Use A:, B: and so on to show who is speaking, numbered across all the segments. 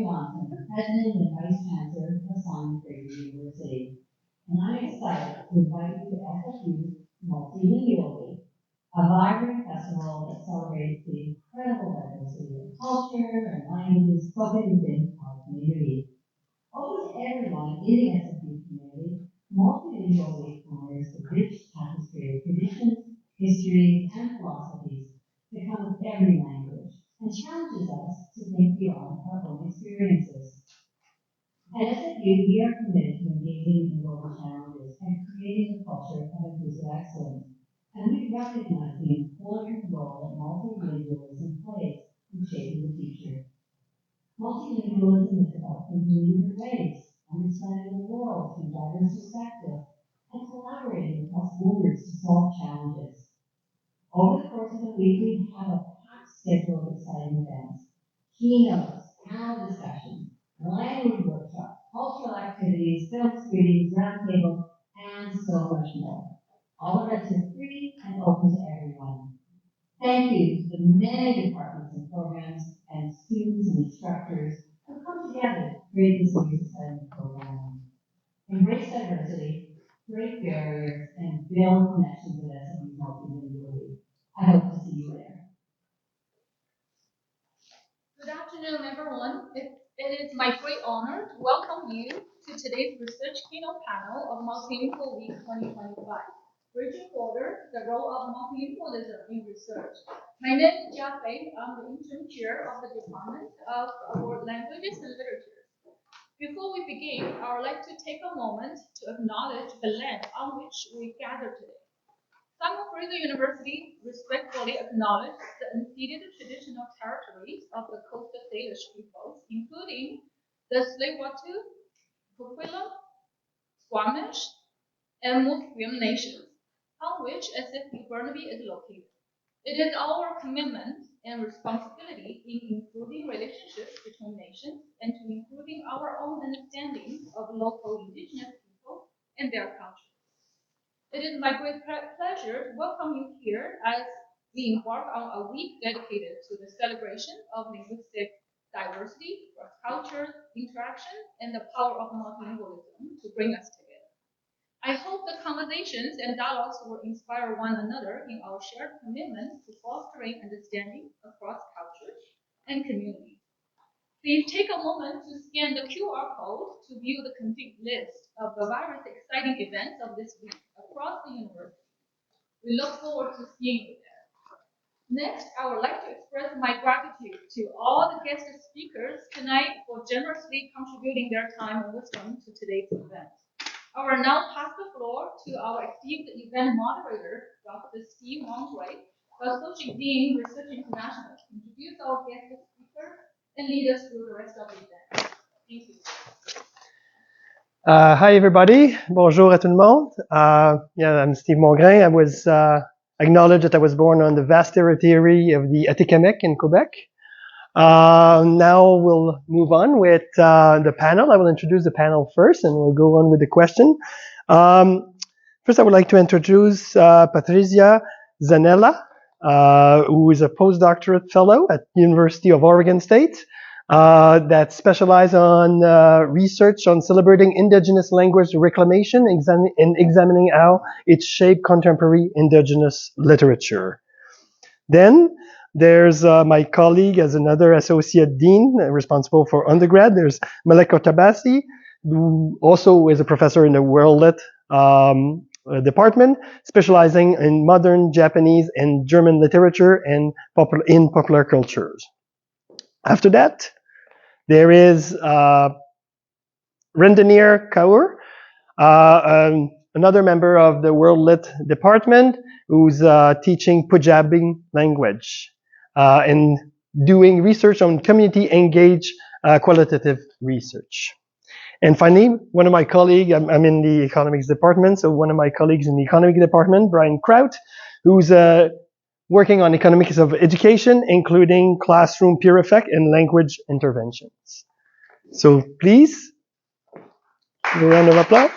A: President and Vice Chancellor of Simon Fraser University. And I'm excited to invite you to FSU's Multilingual Week, a vibrant festival that celebrates the incredible diversity of culture and languages spoken within our community. Open to everyone in the SFU community, Multilingual Week honors the rich tapestry of traditions, histories, and philosophies that come with every language and challenges us to think beyond our own experiences. At SFU, we are committed to engaging in global challenges and creating a culture of inclusive excellence. And we recognize the important role that multilingualism plays in shaping the future. Multilingualism is about thinking in different ways, understanding the world through diverse perspectives, and collaborating across borders to solve challenges. Over the course of the week, we have a packed schedule of exciting events, keynotes, panel discussions, language workshops, cultural activities, film screenings, roundtable, and so much more. All events are free and open to everyone. Thank you to the many departments and programs and students and instructors who come together to create this new exciting program. Embrace diversity, break barriers, and build connections with SMU Multilingual. I hope to see you there.
B: Good afternoon, everyone. It is my great honor to welcome you to today's research keynote panel of Multilingual Week 2025. Bridging Border, the role of multilingualism in research. My name is Jia Fei. I'm the interim chair of the Department of World Languages and Literature. Before we begin, I would like to take a moment to acknowledge the land on which we gather today. Simon Fraser University respectfully acknowledges the unceded traditional territories of the Coastal Salish peoples, including the Tsleil-Waututh, Coquitlam, Squamish, and Musqueam nations, on which SFU Burnaby is located. It is our commitment and responsibility in improving relationships between nations and to improving our own understanding of local indigenous people and their culture. It is my great pleasure to welcome you here as we embark on a week dedicated to the celebration of linguistic diversity, cross-cultural interaction, and the power of multilingualism to bring us together. I hope the conversations and dialogues will inspire one another in our shared commitment to fostering understanding across cultures and communities. Please take a moment to scan the QR code to view the complete list of the various exciting events of this week across the university. We look forward to seeing you there. Next, I would like to express my gratitude to all the guest speakers tonight for generously contributing their time and wisdom to today's event. I will now pass the floor to our esteemed event moderator, Dr. Steve Monroy, the Associate Dean, Research International, to introduce our guest speaker and lead us through the rest of the event. Thank you.
C: Hi, everybody. Bonjour à tout le monde. I'm Steve Mongrain. I was acknowledged that I was born on the vast territory of the Atikamekw in Quebec. Now we'll move on with the panel. I will introduce the panel first, and we'll go on with the question. First, I would like to introduce Patricia Zanella, who is a postdoctorate fellow at University of Oregon State that specializes on research on celebrating indigenous language reclamation and examining how it shaped contemporary indigenous literature. Then there's my colleague as another associate dean responsible for undergrad. There's Melek Ortabasi, who also is a professor in the World Lit department, specializing in modern Japanese and German literature and in popular cultures. After that, there is Rendanir Kaur, another member of the World Lit department, who's teaching Punjabi language and doing research on community engaged qualitative research. And finally, one of my colleagues, I'm in the economics department, so one of my colleagues in the economic department, Brian Kraut, who's working on economics of education, including classroom peer effect and language interventions. So please, a round of applause.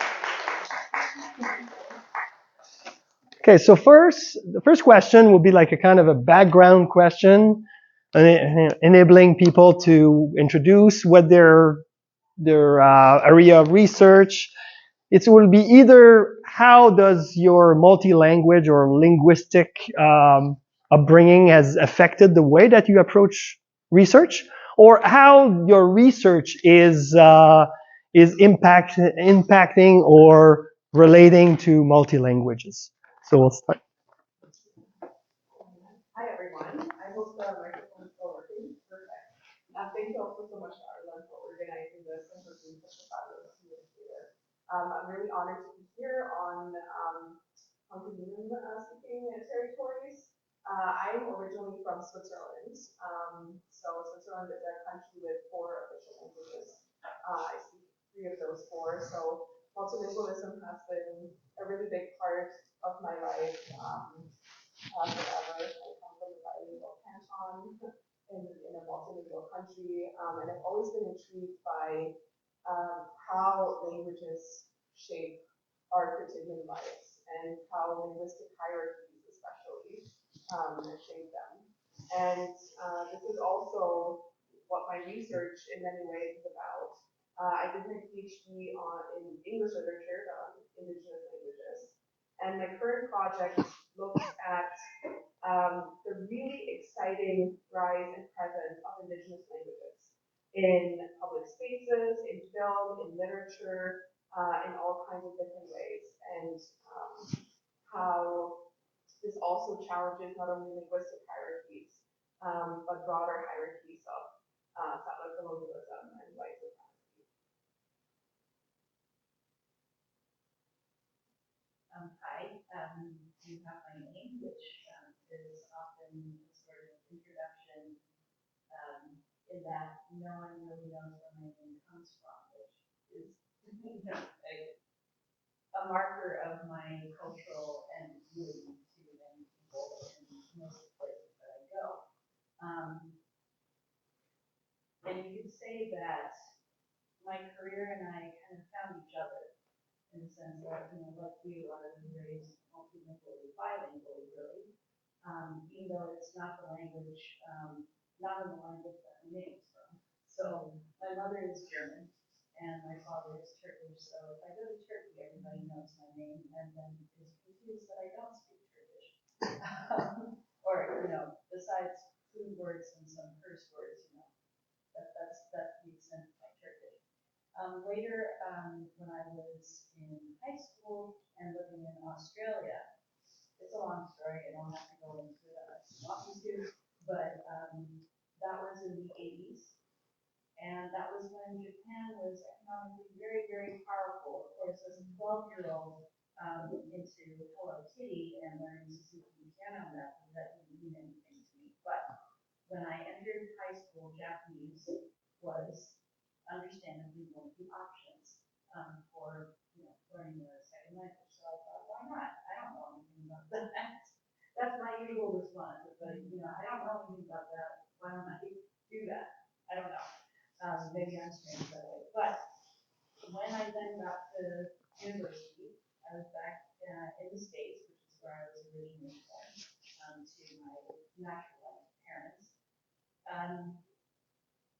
C: Okay, so the first question will be like a kind of a background question. enabling people to introduce what their area of research. It will be either how does your multi-language or linguistic upbringing has affected the way that you approach research, or how your research is impacting or relating to multi-languages. So we'll start.
D: Hi everyone. I hope the microphone is still working. Perfect. Thank you also so much, Arlen, for organizing this and for being such a fabulous communicator. I'm really honored to be here on Canadian speaking territories. I'm originally from Switzerland. So Switzerland is a country with 4 official languages. I speak 3 of those 4. So multilingualism has been a really big part of my life. Forever. I come from a bilingual canton in a multilingual country, and I've always been intrigued by how languages shape our quotidian lives and how linguistic hierarchies, especially, shape them. And this is also what my research in many ways is about. I did my PhD in English literature on indigenous languages, and my current project looks at the really exciting rise and presence of indigenous languages in public spaces, in film, in literature, in all kinds of different ways, and how this also challenges not only linguistic hierarchies, but broader hierarchies of settler colonialism and white supremacy.
E: Hi, you have my name, which is often sort of introduction in that no one really knows where my name comes from, which is a marker of my cultural and really to many people in most places that I go. And you could say that my career and I kind of found each other in the sense that, like you, I was raised multilingually, bilingually, really. Even though it's not the language, not in the language that my name is from. So my mother is German and my father is Turkish. So if I go to Turkey, everybody knows my name and then is confused that I don't speak Turkish. Or, besides food words and some curse words, that's the extent of my Turkish. Later, when I was in high school and living in Australia, it's a long story. I don't have to go into it unless you want me to, but that was in the 80s. And that was when Japan was economically very, very powerful. Of course, as a 12-year-old into Hello Kitty and learning Suzuki piano math, that didn't mean anything to me. But when I entered high school, Japanese was understandably one of the options for learning a second language. So I thought, why not? I don't know anything about that. That's my usual response. But I don't know anything about that. Why don't I do that? I don't know. Maybe I'm strange that way. But when I then got to university, I was back in the States, which is where I was originally born, to my naturalized parents.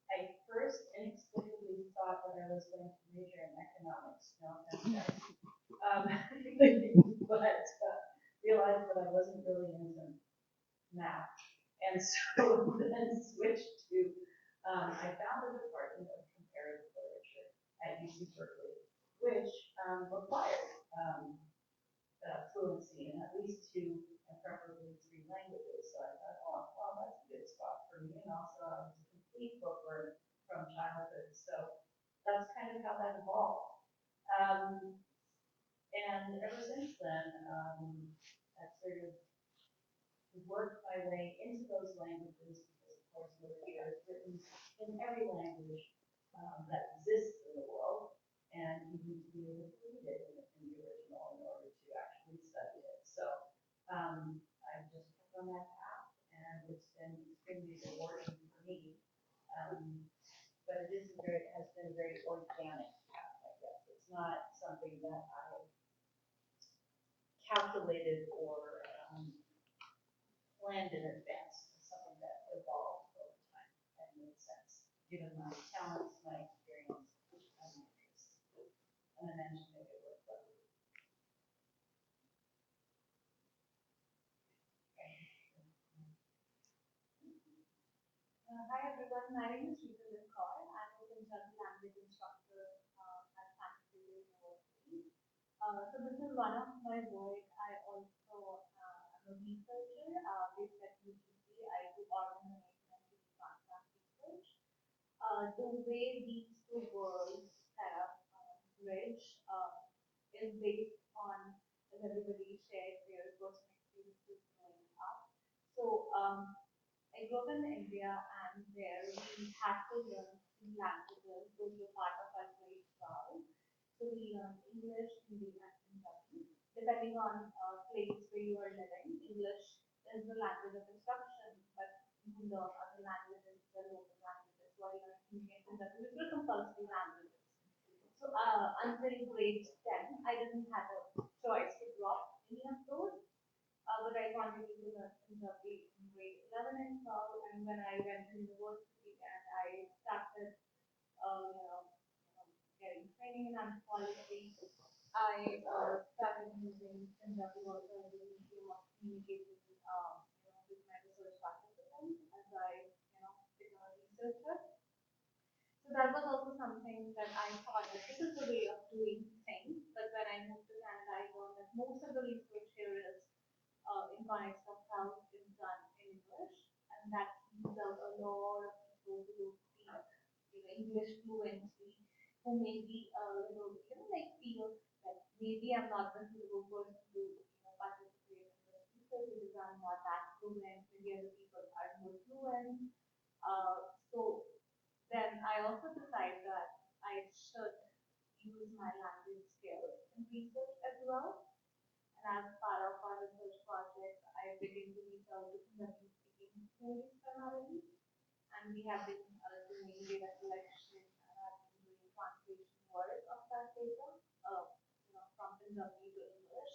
E: I first inexplicably thought that I was going to major in economics. No offense, but realized that I wasn't really into math, and so then switched to. I found a department of comparative literature at UC Berkeley, which required fluency in at least 2 and preferably 3 languages. So I thought, oh, well, that's a good spot for me. And also, I was a complete bookworm from childhood. So that's kind of how that evolved. And ever since then, I've sort of worked my way into those languages because, of course, literature is written in every language that exists in the world, and you need to be able to read it in the original in order to actually study it. So I've just kept on that path, and it's been extremely rewarding for me. But it has been a very organic path, I guess. It's not something that I calculated or planned in advance. It's something that evolved over given my talents, my experience, and my interests. And I managed to make it work well.
F: Hi everyone, my name is Melek Ortabasi. I'm a Punjabi language instructor at Panelists University. So this is one of my work. I also am a researcher based at UGC. I do organization and transplant research. The way these two worlds kind of bridge is based on, as everybody shared, their personal experiences growing up. So I grew up in India, and there we had to learn three languages. Those were part of our grade 12. So we learned English, Hindi, and Punjabi. Depending on place where you are living, English is the language of instruction, but you can learn other languages, the local languages. So I learned Hindi and Punjabi, which were compulsory languages. So until grade 10, I didn't have a choice to drop any of those. But I continued to learn Punjabi in grade 11 and 12, and when I went to university and I started, getting training in anthropology, I started using Punjabi also as a medium of communication, with my research participants as I, became a researcher. So that was also something that I thought that this is the way of doing things. But when I moved to Canada, I learned that most of the research here is in context of how it's done in English, and that leaves out a lot of people who speak, English fluently, who may be a little, like feel that maybe I'm not the suitable person to, participate in this research because I'm not that fluent. Maybe other people are more fluent. So then I also decided that I should use my language skills in research as well. And as part of our research project, I began to reach out to Punjabi speaking schools primarily. And we have been doing data collection and I've been doing translation work of that data, from Punjabi to English.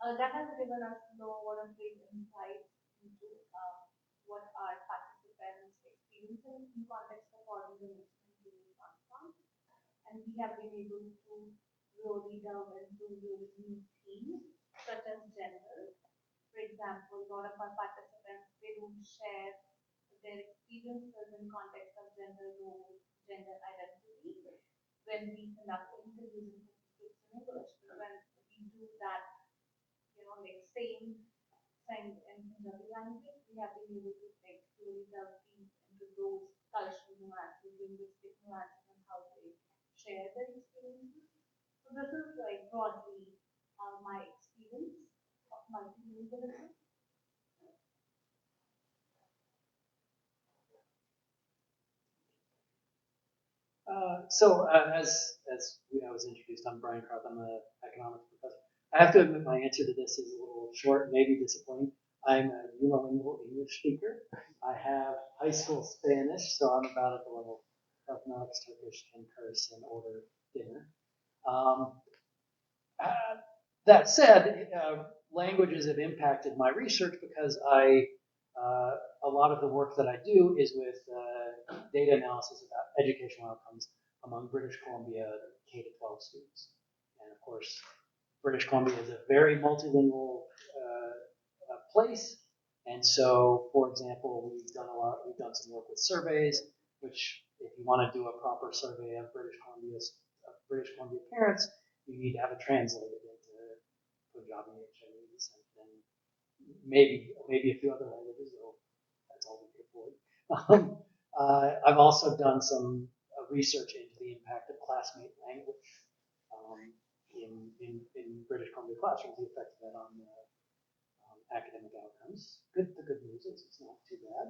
F: That has given us a lot of great insights into what our participants experience in context of organisms during transplant. And we have been able to really delve into really new themes such as gender. For example, a lot of our participants, they don't share their experiences in context of gender roles, gender identity when we conduct interviews in English. But when we do that, like same thing in Punjabi language, we have been able to really delve deep into those cultural nuances, linguistic nuances, and how they share their experiences. So this is like broadly my experience of multilingualism.
G: I was introduced, I'm Brian Karp. I'm an economics professor. I have to admit my answer to this is a little short, maybe disappointing. I'm a unilingual English speaker. I have high school Spanish, so I'm about at the level of Melek, Turkish, can curse and order dinner. That said, languages have impacted my research because a lot of the work that I do is with data analysis about educational outcomes among British Columbia K-12 students. And of course, British Columbia is a very multilingual place. And so, for example, we've done some work with surveys, which if you want to do a proper survey of British Columbia parents, you need to have it translated into Punjabi and Chinese and maybe a few other languages, though that's all we can afford. I've also done some research into the impact of classmate language in British Columbia classrooms, the effect of that on academic outcomes. The good news is it's not too bad.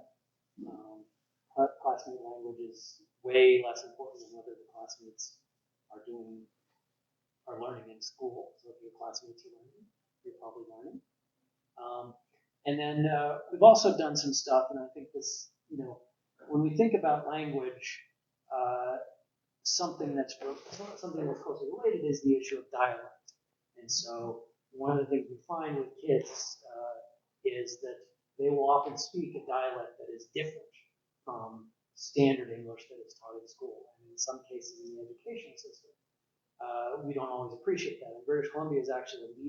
G: Classmate language is way less important than whether the classmates are learning in school. So if your classmates are learning, you're probably learning. And then we've also done some stuff, and I think this, when we think about language, something that's closely related is the issue of dialect. And so one of the things we find with kids is that they will often speak a dialect that is different from standard English that is taught in school. And in some cases in the education system, we don't always appreciate that. And British Columbia is actually the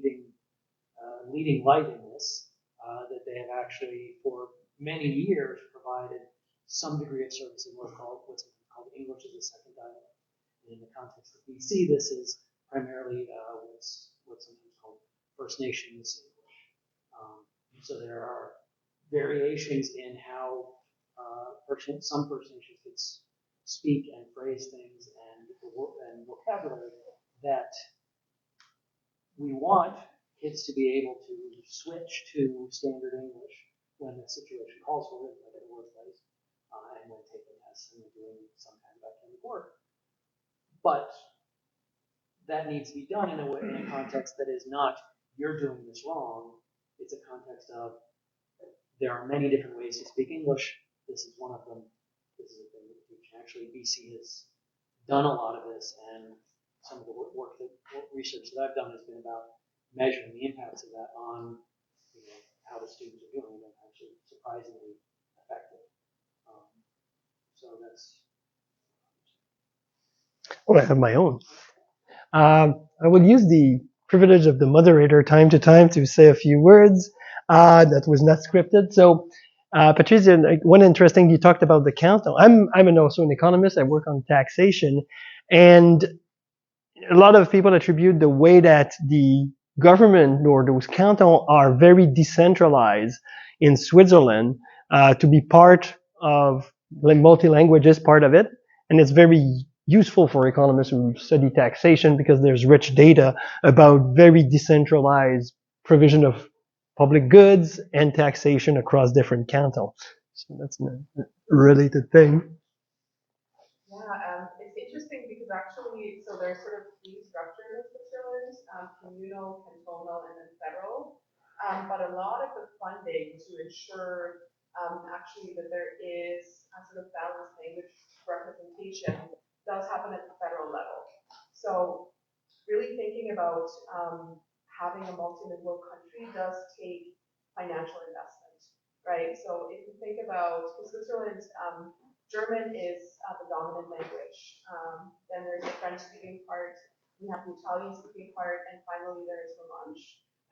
G: leading light in this, that they have actually for many years provided some degree of service in what's called English as a second dialect. And in the context of BC, this is primarily what's sometimes called First Nations English. So there are variations in how some First Nations could speak and phrase things and vocabulary that we want kids to be able to switch to standard English when the situation calls for it, like at a workplace, and when taking tests and doing some kind of academic work. But that needs to be done in a context that is not, you're doing this wrong. It's a context of, there are many different ways to speak English. This is one of them. This is a thing that actually BC has done a lot of this, and some of the research that I've done has been about measuring the impacts of that on how the students are doing, and actually surprisingly effective. So that's.
C: Well, I have my own. I will use the privilege of the moderator time to time to say a few words that was not scripted. So, Patricia, one interesting, you talked about the count. I'm also an economist. I work on taxation, and a lot of people attribute the way that the government or those cantons are very decentralized in Switzerland to be part of multi-language is part of it, and it's very useful for economists who study taxation because there's rich data about very decentralized provision of public goods and taxation across different cantons. So that's a related thing.
D: Yeah, it's interesting because actually, so there's sort of three structures of Switzerland, communal, cantonal, and then federal. But a lot of the funding to ensure actually that there is a sort of balanced language representation does happen at the federal level. So really thinking about having a multilingual country does take financial investment, right? So if you think about Switzerland, German is the dominant language. Then there's the French-speaking part. We have the Italian-speaking part, and finally there is Romansh.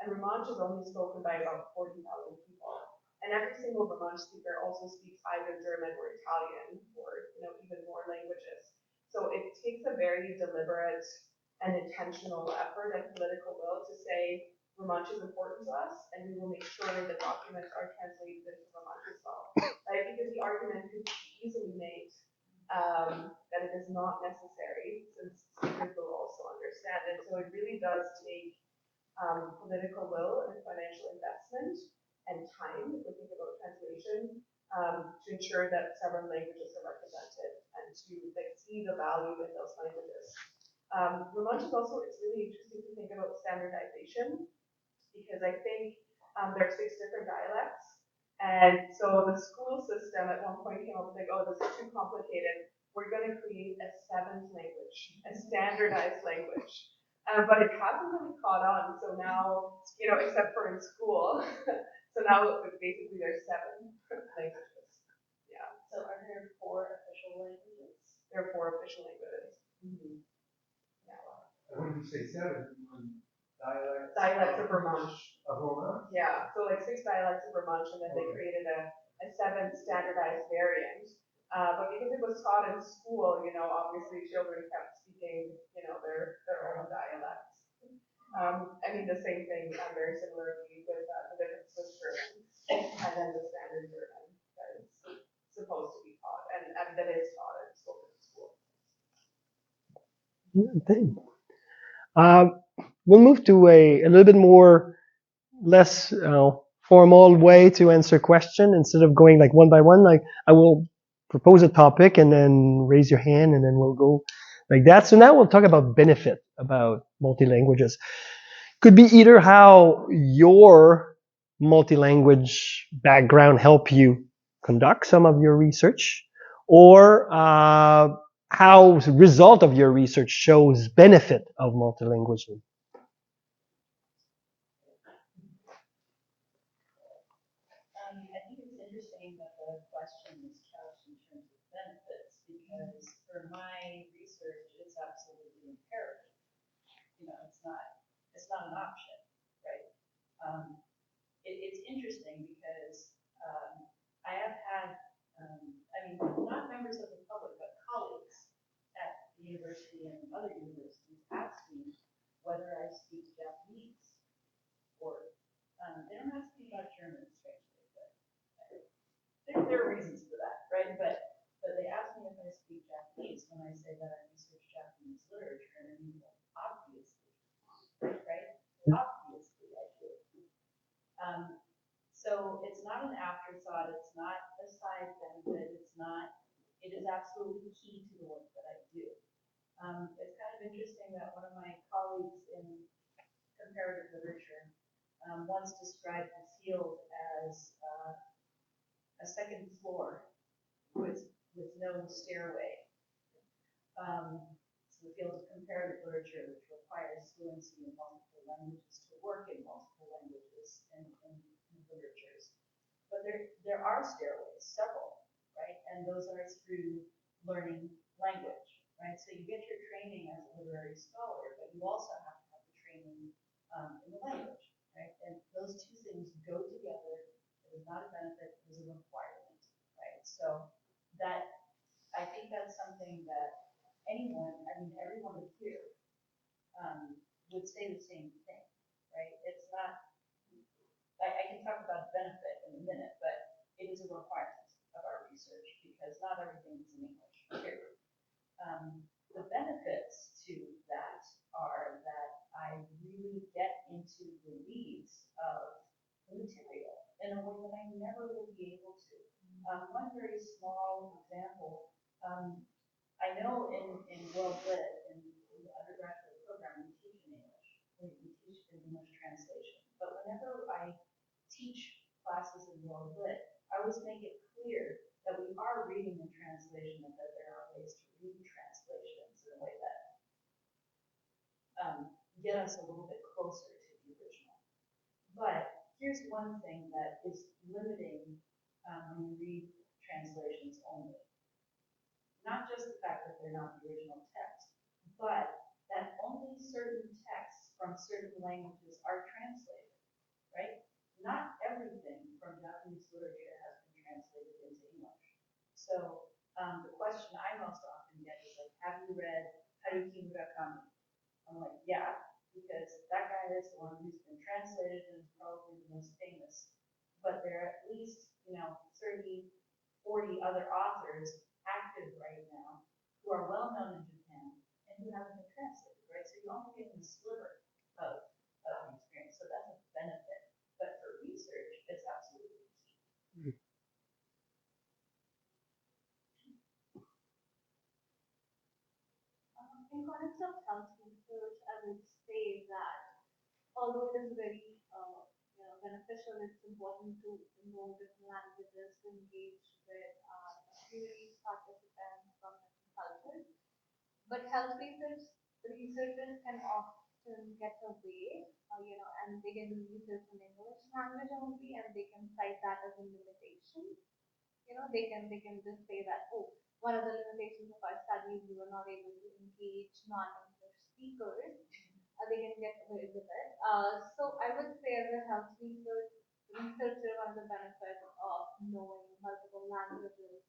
D: And Romansh is only spoken by about 40,000 people. And every single Romansh speaker also speaks either German or Italian, or even more languages. So it takes a very deliberate and intentional effort and political will to say Romansh is important to us, and we will make sure that documents are translated into Romansh as well, right? Because the argument could be easily made that it is not necessary, since speakers will also understand it. So it really does take political will and financial investment and time, if we think about translation, to ensure that several languages are represented and to see the value in those languages. Romansh is also, it's really interesting to think about standardization, because I think there are 6 different dialects. And so the school system at one point came up with like, oh, this is too complicated. We're going to create a 7th language, a standardized language. But it hasn't really caught on. So now, except for in school, so now basically there's 7 languages. Yeah.
E: So are there 4 official languages?
D: There are 4 official languages. Mm-hmm.
H: When you say 7,
D: dialects of Romansh.
H: Of Romansh?
D: Yeah, so like 6 dialects of Romansh, and then they created a 7th standardized variant. But because it was taught in school, obviously children kept speaking, their own dialects. I mean, the same thing very similarly with the different Swiss German, and then the standard German that is supposed to be taught, and that is taught and spoken in school.
C: We'll move to a little bit more less formal way to answer question instead of going like one by one. Like I will propose a topic and then raise your hand and then we'll go like that. So now we'll talk about benefit about multi-languages. Could be either how your multi-language background help you conduct some of your research, or how the result of your research shows benefit of multilingualism.
E: I think it's interesting that the question is couched in terms of benefit. for my research, it's absolutely imperative. It's not an option, right? It's interesting because I have had, not members of the public, but colleagues at the university and other universities ask me whether I speak Japanese, or they don't ask me about German, strangely, but there are reasons for that, right? But they ask me if I speak Japanese when I say that I research Japanese literature, and I mean, well, obviously, right? Obviously, I do. So it's not an afterthought. It's not a side benefit. It is absolutely key to the work that I do. It's kind of interesting that one of my colleagues in comparative literature once described the field as a second floor with no stairway. So the field of comparative literature, which requires fluency in multiple languages to work in multiple languages and literatures. But there are stairways, several, right? And those are through learning language, right? So you get your training as a literary scholar, but you also have to have the training in the language, right? And those two things go together. It is not a benefit, it is a requirement, right? So I think that's something that everyone here would say the same thing, right? It's not, I can talk about benefit in a minute, but it is a requirement of our research because not everything is in English, period. The benefits to that are that I really get into the weeds of the material in a way that I never would be able to. One very small example, I know in World Lit, in the undergraduate program, we teach in English. We teach in English translation. But whenever I teach classes in World Lit, I always make it clear that we are reading in translation and that there are ways to read translations in a way that get us a little bit closer to the original. But here's one thing that is limiting when you read translations only. Not just the fact that they're not the original text, but that only certain texts from certain languages are translated, right? Not everything from Japanese literature has been translated into English. So the question I most often get is like, have you read Haruki Murakami? I'm like, yeah, because that guy is the one who's been translated and is probably the most famous. But there are at least, 30, 40 other authors active right now who are well known in Japan and who haven't been translated, right? So you're only getting a sliver of the experience. So that's a benefit. But for research, it's absolutely key.
F: In context of health research, I would say that although it is very beneficial, it's important to know different languages, to engage with communities, participants from different cultures. But health researchers can often get away, and they can do research in English language only, and they can cite that as a limitation. They can just say that, oh, one of the limitations of our study is we were not able to engage non-English speakers. They can get away with it. So I would say as a health researcher, one of the benefits of knowing multiple languages,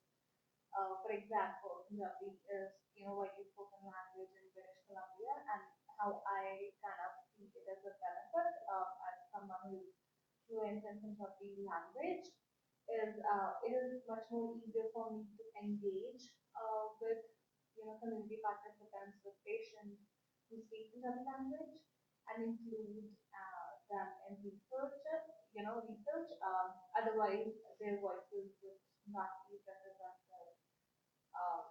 F: for example, Punjabi is widely spoken language in British Columbia, and how I kind of see it as a benefit as someone who's fluent in Punjabi language is it is much more easier for me to engage with community participants, with patients who speak Punjabi language, and include them in research. Research. Otherwise, their voices would not be represented,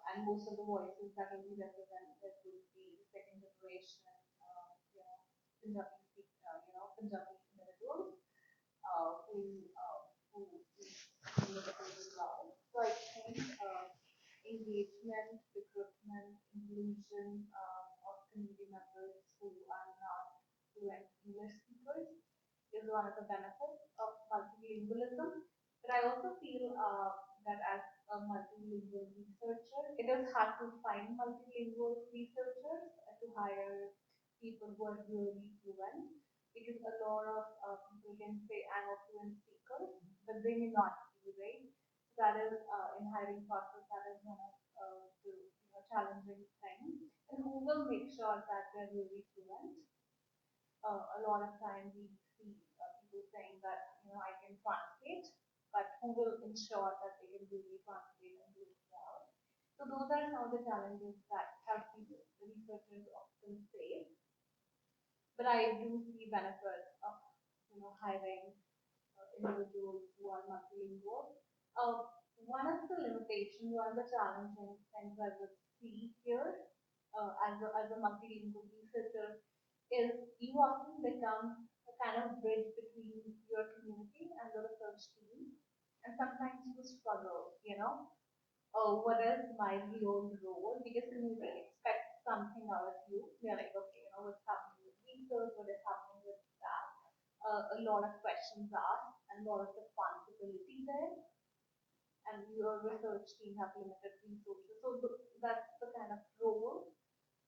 F: and most of the voices that will be represented would be second generation, Punjabi individuals who live as well. So I think engagement, recruitment, inclusion of community members who are not fluent English speakers is one of the benefits of multilingualism. But I also feel that as a a multilingual researcher. It is hard to find multilingual researchers to hire people who are really fluent because a lot of people can say I'm a fluent speaker, but they may not be, right? That is in hiring process. That is one of the challenging things. And who will make sure that they're really fluent? A lot of times we see people saying that I can translate, but who will ensure that they can really translate and do it well? So those are some of the challenges that have people, the researchers often face. But I do see benefits of hiring individuals who are multilingual. One of the limitations, one of the challenging things I would see here as a multilingual researcher is you often become a kind of bridge between your community and the research team. And sometimes you struggle, oh, what is my real role? Because community expects something out of you. You're like, okay, what's happening with research, what is happening with that? A lot of questions asked and a lot of responsibility there. And your research team have limited resources. So that's the kind of role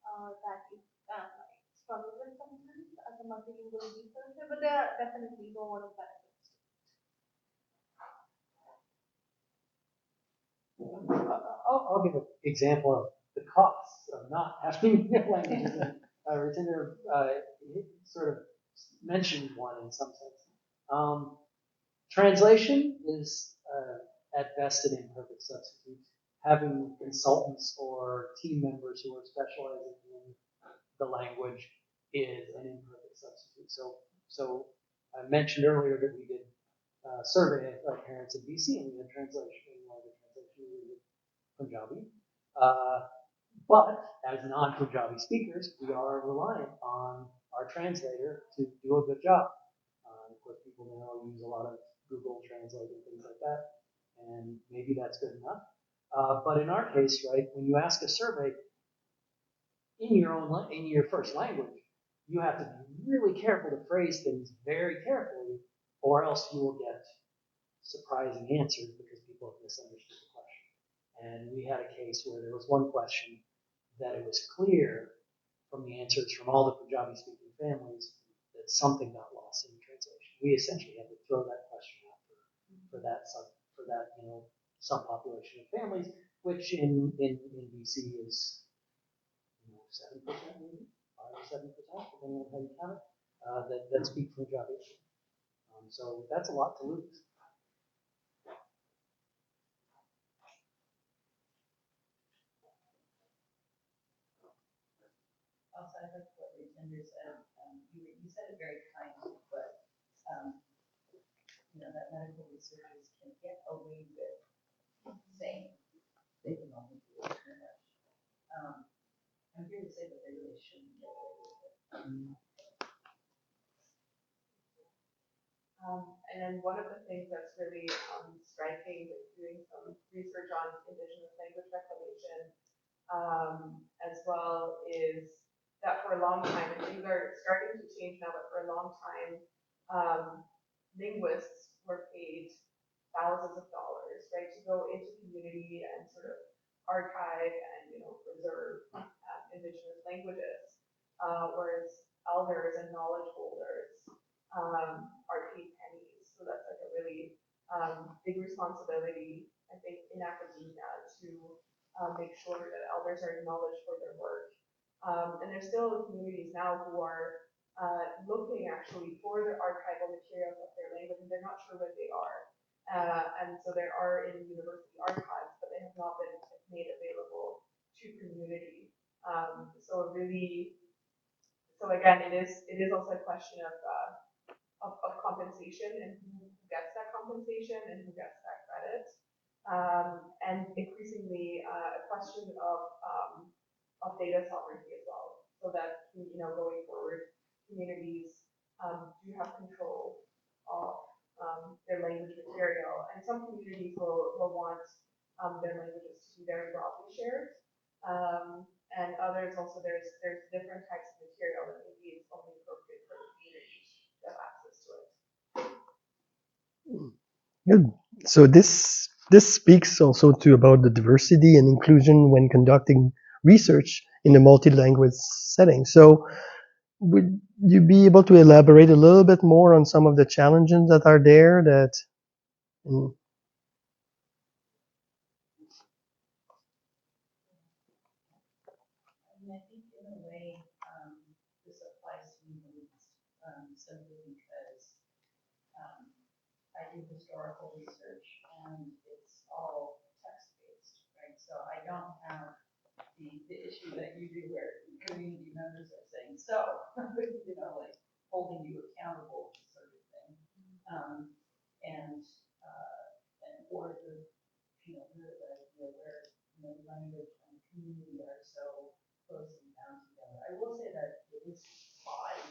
F: that you struggle with sometimes as a multilingual researcher, but there are definitely a lot of benefits.
G: I'll give an example of the costs of not having languages. Ratinder sort of mentioned one in some sense. Translation is at best an imperfect substitute. Having consultants or team members who are specializing in the language is an imperfect substitute. So I mentioned earlier that we did a survey of our parents in BC, and we had translation, Punjabi. But as non-Punjabi speakers, we are reliant on our translator to do a good job. Of course, people now use a lot of Google Translate and things like that, and maybe that's good enough. But in our case, right, when you ask a survey in your first language, you have to be really careful to phrase things very carefully, or else you will get surprising answers because people have misunderstood the question. And we had a case where there was one question that it was clear from the answers from all the Punjabi-speaking families that something got lost in the translation. We essentially had to throw that question out for that subpopulation of families, which in BC is 7% maybe, 5 or 7%, depending on how you count it, that speak Punjabi. So that's a lot to lose.
E: Also, I like what Ratinder said. You said it very kindly, but that medical researchers can get away with saying they can only do it so much. I'm here to say that they really shouldn't get away with it.
D: And then one of the things that's really striking with doing some research on Indigenous language reclamation as well is that for a long time, and things are starting to change now, but for a long time, linguists were paid thousands of dollars, right, to go into community and sort of archive and preserve Indigenous languages, whereas elders and knowledge holders are paid pennies. So that's like a really big responsibility, I think, in academia to make sure that elders are acknowledged for their work. And there's still communities now who are looking actually for the archival materials of their language, and they're not sure what they are. And so there are in university archives, but they have not been made available to community. So again, it is also a question of compensation and who gets that compensation and who gets that credit. And increasingly a question of data sovereignty as well, so that going forward, communities do have control of their language material, and some communities will want their languages to be very broadly shared, and others also there's different types of material that maybe it's only appropriate for the community to have access to it.
C: Good. So this this speaks also to about the diversity and inclusion when conducting research in a multi-language setting. So would you be able to elaborate a little bit more on some of the challenges that are there that
E: I think in a way, this applies to me the least, simply because I do historical research and it's all text-based, right? So I don't have the issue that you do where community members are saying, so, like holding you accountable sort of thing. And, or the, where, language and community are so close and bound together. I will say that it is odd,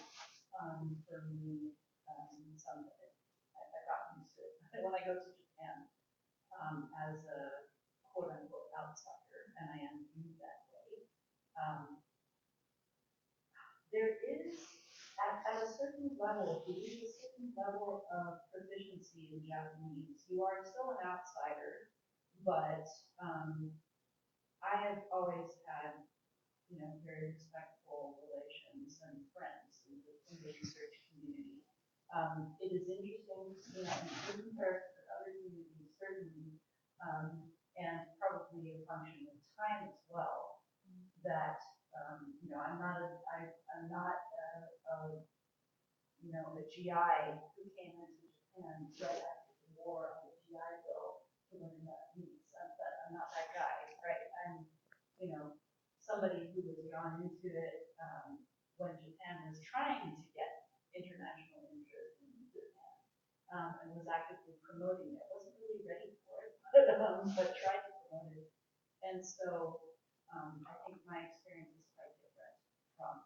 E: for me, some, I've gotten used to it. When I go to Japan, as a quote unquote outsider, and I am viewed that way, there is, at a certain level, there is a certain level of proficiency in Japanese. You are still an outsider, but I have always had, very respectful relations and friends in the research community. It is interesting, in comparison with other communities, certainly, and probably a function of time as well, that I'm not a GI who came into Japan right after the war on the GI Bill to learn Japanese. I'm not that guy, right? I'm, somebody who was drawn into it when Japan was trying to get international interest in Japan, and was actively promoting it. Wasn't really ready for it, but tried to promote it. And so I think my experience is quite different from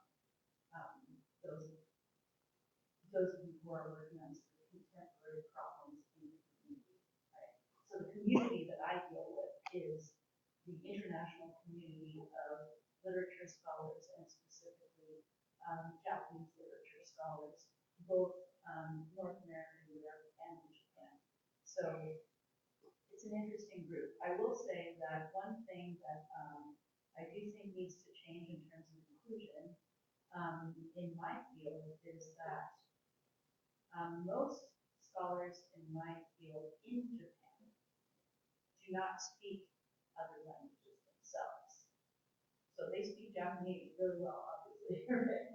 E: those of you who are working on sort of contemporary problems in the community, right? So the community that I deal with is the international community of literature scholars and specifically Japanese literature scholars, both North American, Europe, and Japan. So it's an interesting group. I will say that one thing that I do think needs to change in terms of inclusion in my field is that most scholars in my field in Japan do not speak other languages themselves. So they speak Japanese really well, obviously, right?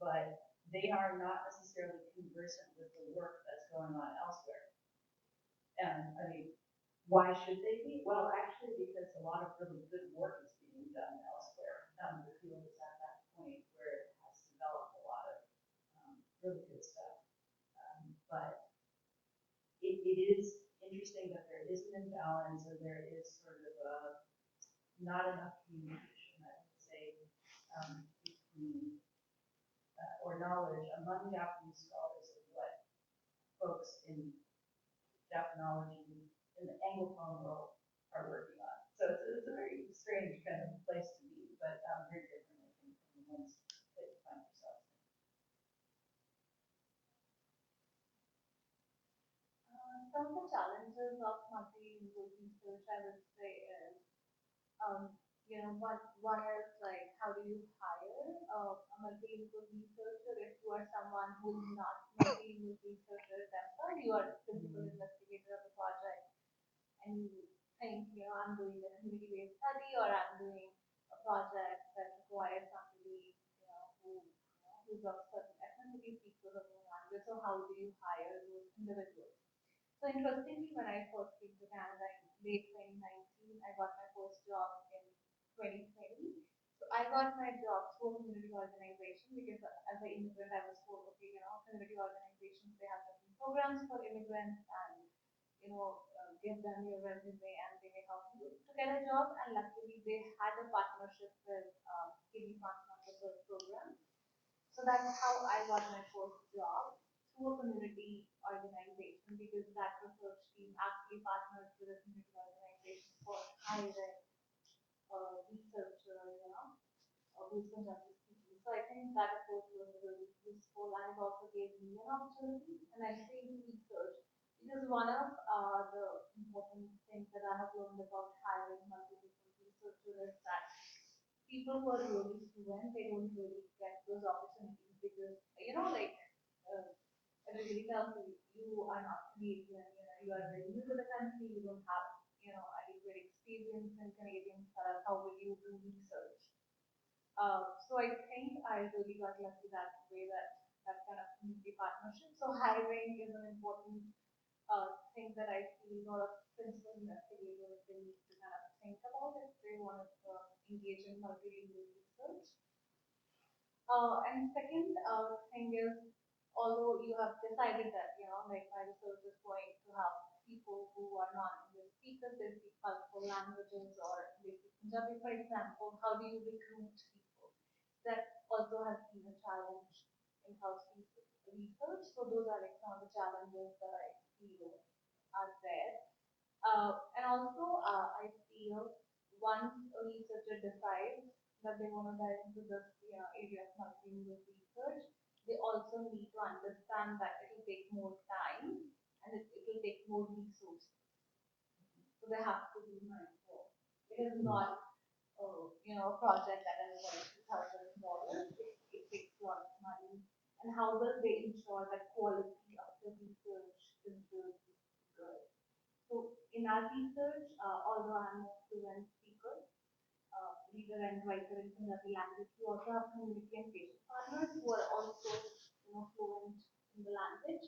E: But they are not necessarily conversant with the work that's going on elsewhere. And I mean, why should they be? Well, actually, because a lot of really good work is being done elsewhere. The field is at that point where it has developed a lot of really good stuff. But it is interesting that there is an imbalance or there is sort of not enough communication, I would say, between or knowledge among Japanese scholars of what folks in Japanology in the Anglophone world are working on. So it's a very strange kind of place to be, but very different, I think, from the ones that you find yourself in.
F: Some of the challenges of multilingual research, I would say, is, one is like, how do you hire a multilingual researcher if you are someone who is not multilingual researcher themselves, you are a principal investigator of the project, and you think, I'm doing a community-based study, or I'm doing a project that requires somebody, who's of certain ethnicity, speaks the local language. So how do you hire those individuals? So interestingly, when I first came to Canada in late 2019, I got my first job in 2020. So I got my job through a community organization because as an immigrant, I was told, okay, community organizations, they have different programs for immigrants, and give them your resume and they may help you to get a job. And luckily, they had a partnership with KB Research Program. So that's how I got my first job through a community organization, because that research team actually partners with a community organization for hiring a researcher, who's conducting speaking. So I think that approach was really useful, and it also gave me an opportunity. And I say do research Because one of the important things that I have learned about hiring multiple researchers is that people who are really fluent, they don't really get those opportunities because, like, everybody tells you, you are not Canadian, you are very new to the country, you don't have, adequate experience in Canadian stuff, how will you do research? So I think I really got lucky that way, that kind of community partnership. So hiring is an important thing that I feel a lot of principal investigators they need to kind of think about if they want to engage in multilingual research. And second thing is, although you have decided that, like my research is going to have people who are not English speakers, they speak multiple languages, or they speak Punjabi, for example, how do you recruit people? That also has been a challenge in house research. So those are like some of the challenges that I feel are there. And also, I feel once a researcher decides that they want to dive into this area of multilingual research, they also need to understand that it will take more time and it will take more resources. So they have to be mindful. It is not, a project that is like $2,000. It takes a lot of money. And how will they ensure that quality of the research is really good? So in our research, although I'm a fluent speaker, reader and writer in Punjabi language, we also have community and patient partners who are also, fluent in the language.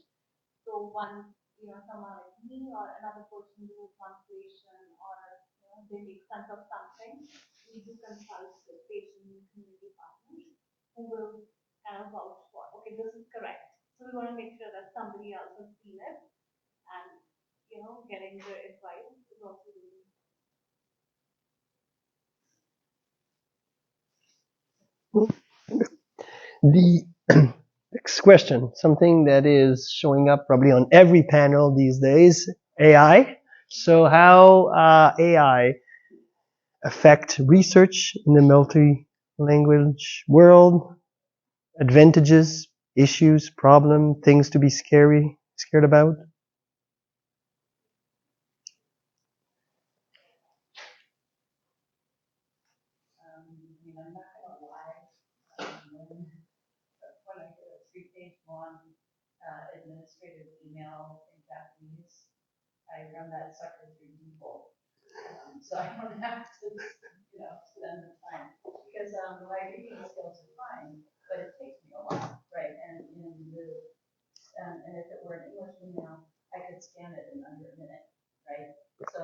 F: So one, someone like me or another person who is translation or they make sense of something, we do consult with patient and community partners who will kind of vouch for, okay, this is correct. So we want to make sure that somebody else has seen it and getting the advice is also really
C: The next question, something that is showing up probably on every panel these days, AI. So how AI affect research in the multi-language world, advantages, issues, problem, things to be scared about?
E: I'm not gonna lie, when I get a 3-page long administrative email in Japanese, I run that sucker through default. So I don't have to, spend the time. Because my reading skills are fine, but it takes me a while, right? And if it were an English email, I could scan it in under a minute, right? So,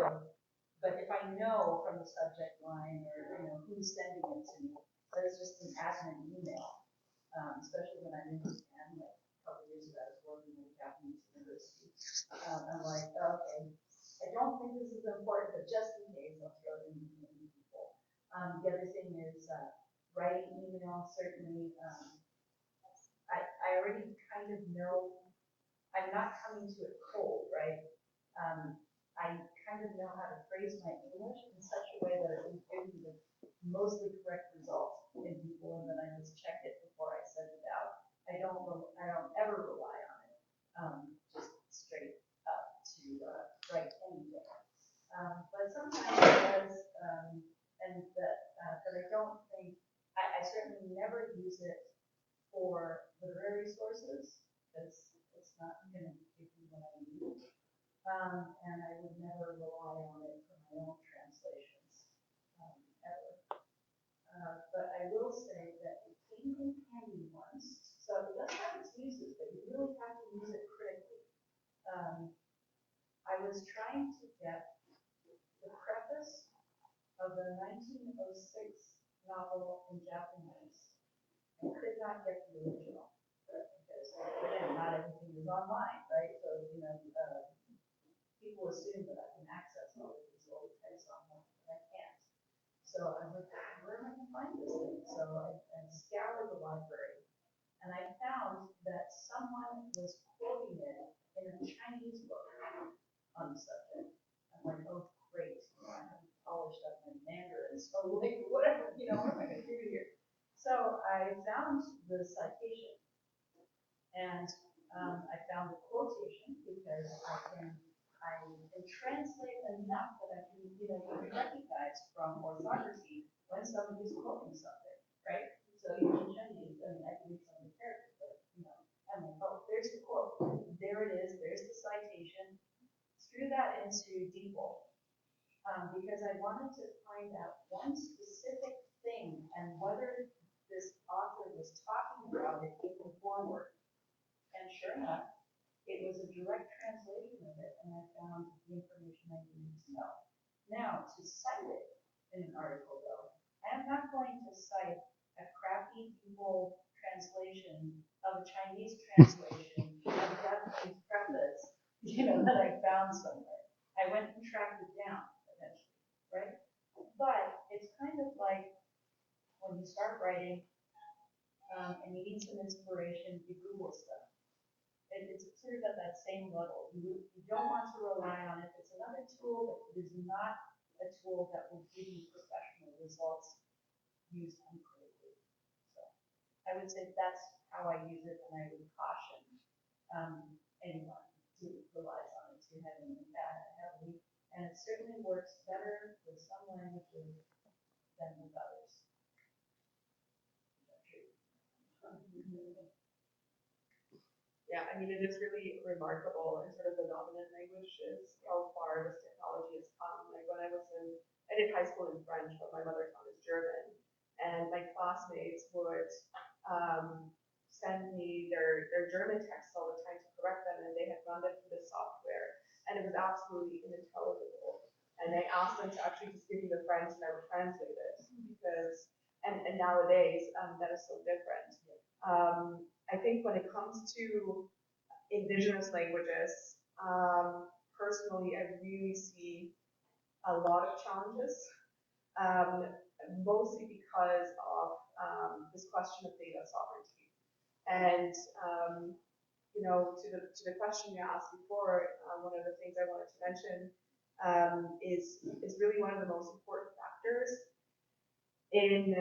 E: but if I know from the subject line or who's sending it to me, that it's just an admin email, especially when I moved to Japan, like a couple of years ago, I was working in a Japanese university. I'm like, okay, I don't think this is important, but just in case, I'll throw it in people. The other thing is writing email, certainly. I already kind of know, I'm not coming to it cold, right? I kind of know how to phrase my English in such a way that it will give me the mostly correct result in people, and then I just check it before I send it out. I don't ever rely on it just straight up to write anything. But sometimes it does, but I don't think I certainly never use it for literary sources because it's not going to give me what I need. And I would never rely on it for my own translations ever. But I will say that it came in handy once. So it does have its uses, but you really have to use it critically. I was trying to get the preface of the 1906 novel in Japanese and could not get the original because again, not everything is online, right? So people assume that I can access all of these old texts online, but I can't. So I was like, where am I going to find this thing? So I scoured the library, and I found that someone was quoting it in a Chinese book on the subject. I'm like, oh, great. I haven't polished up my Mandarin, so like, whatever, what am I going to do here? So I found the citation, and I found the quotation because I can translate enough that I can, you can recognize from orthography when somebody is quoting something, right? So even Chinese, I mean, I can read some of the characters, but, I'm like, oh, there's the quote. There it is. There's the citation. Threw that into DeepL because I wanted to find out one specific thing and whether this author was talking about it moving forward. And sure enough, it was a direct translation of it, and I found the information I needed to know. Now, to cite it in an article, though, I am not going to cite a crappy Google translation of a Chinese translation of a Japanese preface, that I found somewhere. I went and tracked it down eventually, right? But it's kind of like when you start writing and you need some inspiration, you Google stuff. It's sort of at that same level. You don't want to rely on it. It's another tool, but it is not a tool that will give you professional results used uncritically. So I would say that's how I use it, and I would caution anyone who relies on it to heavily. And it certainly works better with some languages than with others.
D: Yeah, I mean, it is really remarkable in sort of the dominant languages how far this technology has come. Like when I did high school in French, but my mother tongue is German, and my classmates would send me their German texts all the time to correct them, and they had run it through the software, and it was absolutely unintelligible. And I asked them to actually just give me the French, and I would translate it because, and nowadays that is so different. I think when it comes to indigenous languages, personally, I really see a lot of challenges, mostly because of this question of data sovereignty. And to the question you asked before, one of the things I wanted to mention is really one of the most important factors in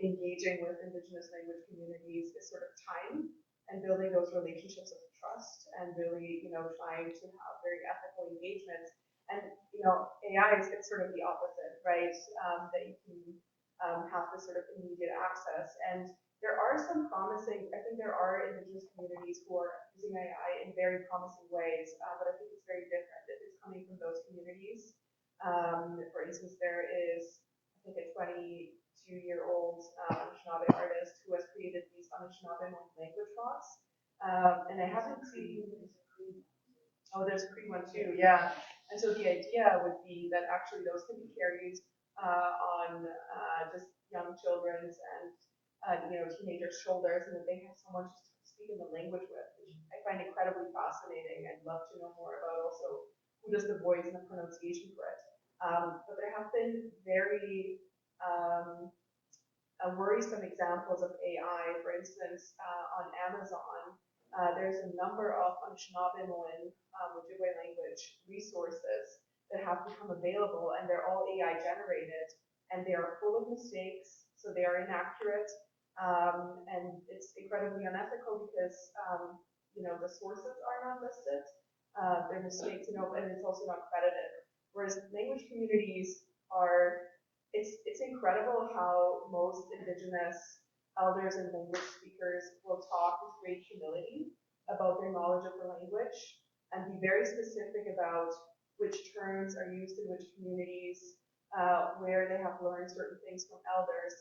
D: engaging with indigenous language communities is sort of time and building those relationships of trust and really, trying to have very ethical engagements. And, AI it's sort of the opposite, right? That you can have this sort of immediate access. And there are some promising, I think there are indigenous communities who are using AI in very promising ways, but I think it's very different if it's coming from those communities. For instance, there is, I think, a 22-year-old Anishinaabe artist who has created these Anishinaabe language bots. And I haven't seen, there's a Cree one too, yeah. And so the idea would be that actually those can be carried on just young children's and teenagers' shoulders, and that they have someone just to speak in the language with, which I find incredibly fascinating. I'd love to know more about also who does the voice and the pronunciation for it. But there have been very worrisome examples of AI. For instance, on Amazon, there's a number of Anishinaabe-Moan Ojibwe language resources that have become available, and they're all AI generated, and they are full of mistakes, so they are inaccurate, and it's incredibly unethical because the sources are not listed. They're mistakes, and it's also not credited. Whereas language communities are, it's incredible how most indigenous elders and language speakers will talk with great humility about their knowledge of the language and be very specific about which terms are used in which communities, where they have learned certain things from elders.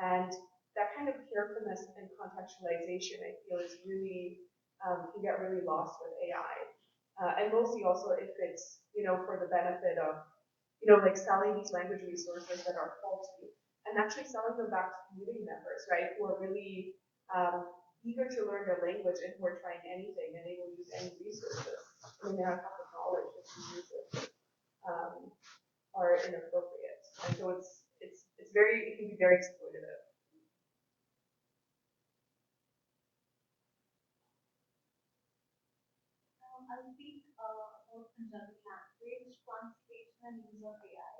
D: And that kind of carefulness and contextualization, I feel, is really, can get really lost with AI. And mostly also if it's, for the benefit of, like selling these language resources that are faulty and actually selling them back to community members, right, who are really eager to learn their language and who are trying anything and they will use any resources. I mean, they don't have the knowledge that these resources are inappropriate. And so it can be very exploitative.
F: I'll speak about conjunctive language translation and use of AI.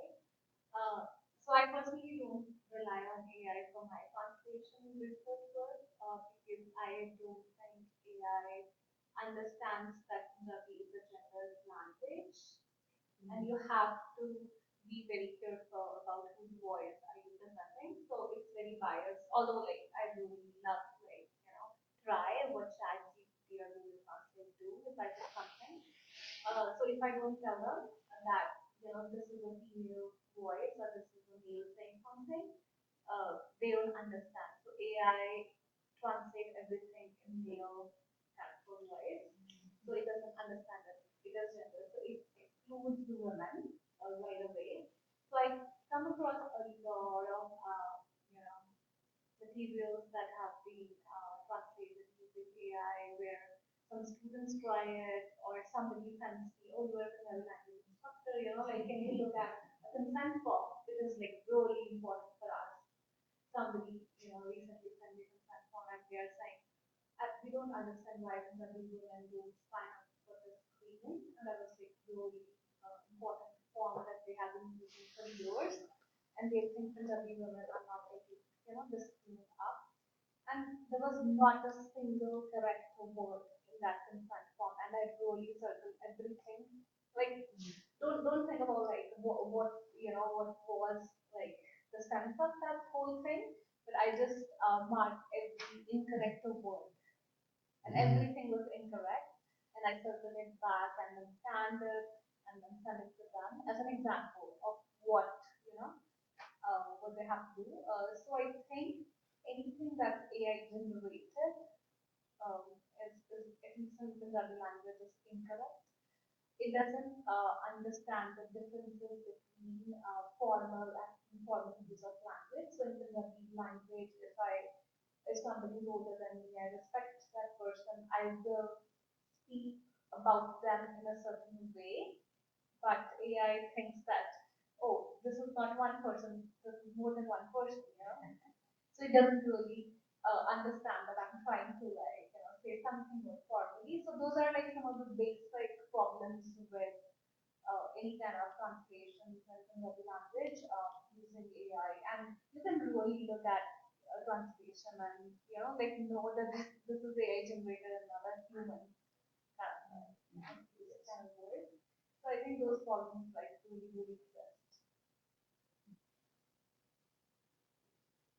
F: So I personally don't rely on AI for my translation research work because I don't think AI understands that Punjabi is a general language, and you have to be very careful about whose voice are you presenting. So it's very biased. Although, like, I really love to, like, try what ChatGPT or Google Translate do if I get something. So if I don't tell them that this is a female voice or this is a male saying something, they don't understand. So AI translate everything in male character voice, so it doesn't understand that it is gender. So it excludes the women right away. So I come across a lot of materials that have been translated using AI where some students try it or somebody sends me, oh, you are a language instructor, like, can you look at a consent form? It is like really important for us. Somebody, recently sent me a consent form and they are saying, we don't understand why somebody women don't sign up for this screening. And that was like really important form that they have been using for years. And they think Punjabi women are not taking, this screening up. And there was not a single correct word in that consent form. And I really circled everything. Like, don't think about like what was like the sense of that whole thing, but I just marked every incorrect word, and everything was incorrect, and I circled it back and then scanned it and then sent it to them as an example of what what they have to do. So I think anything that's AI generated is at least in Punjabi language is incorrect. It doesn't understand the differences between formal and informal use of language. So in Punjabi language, if somebody is older than me, I respect that person. I will speak about them in a certain way, but AI thinks that, oh, this is not one person, this is more than one person. So it doesn't really understand that I'm trying to like say something more formally. So those are like some of the basic problems with any kind of translation in Punjabi language using AI. And you can really look at translation and like know that this is AI generated and not a human kind of word. So I think those problems like really exist.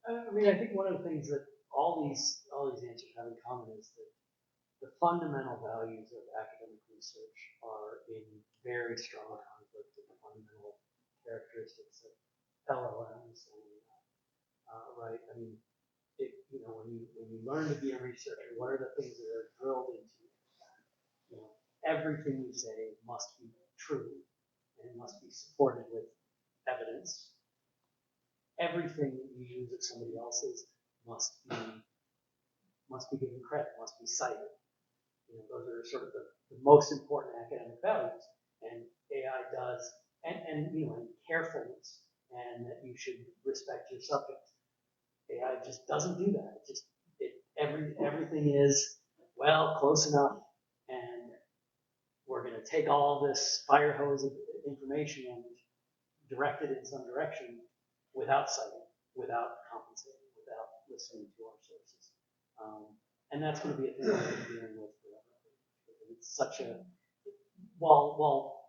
G: I mean, I think one of the things that all these answers have in common is that the fundamental values of academic research are in very strong conflict with the fundamental characteristics of LLMs and right. I mean, when you learn to be a researcher, what are the things that are drilled into you? Everything you say must be true and it must be supported with evidence. Everything that you use of somebody else's must be given credit, must be cited. Those are sort of the most important academic values, and AI does, and carefulness, and that you should respect your subject. AI just doesn't do that. Everything is close enough, and we're going to take all this fire hose of information and direct it in some direction without citing, without compensating, without listening to our sources. And that's going to be a thing we're going to be dealing with forever. It's such a, while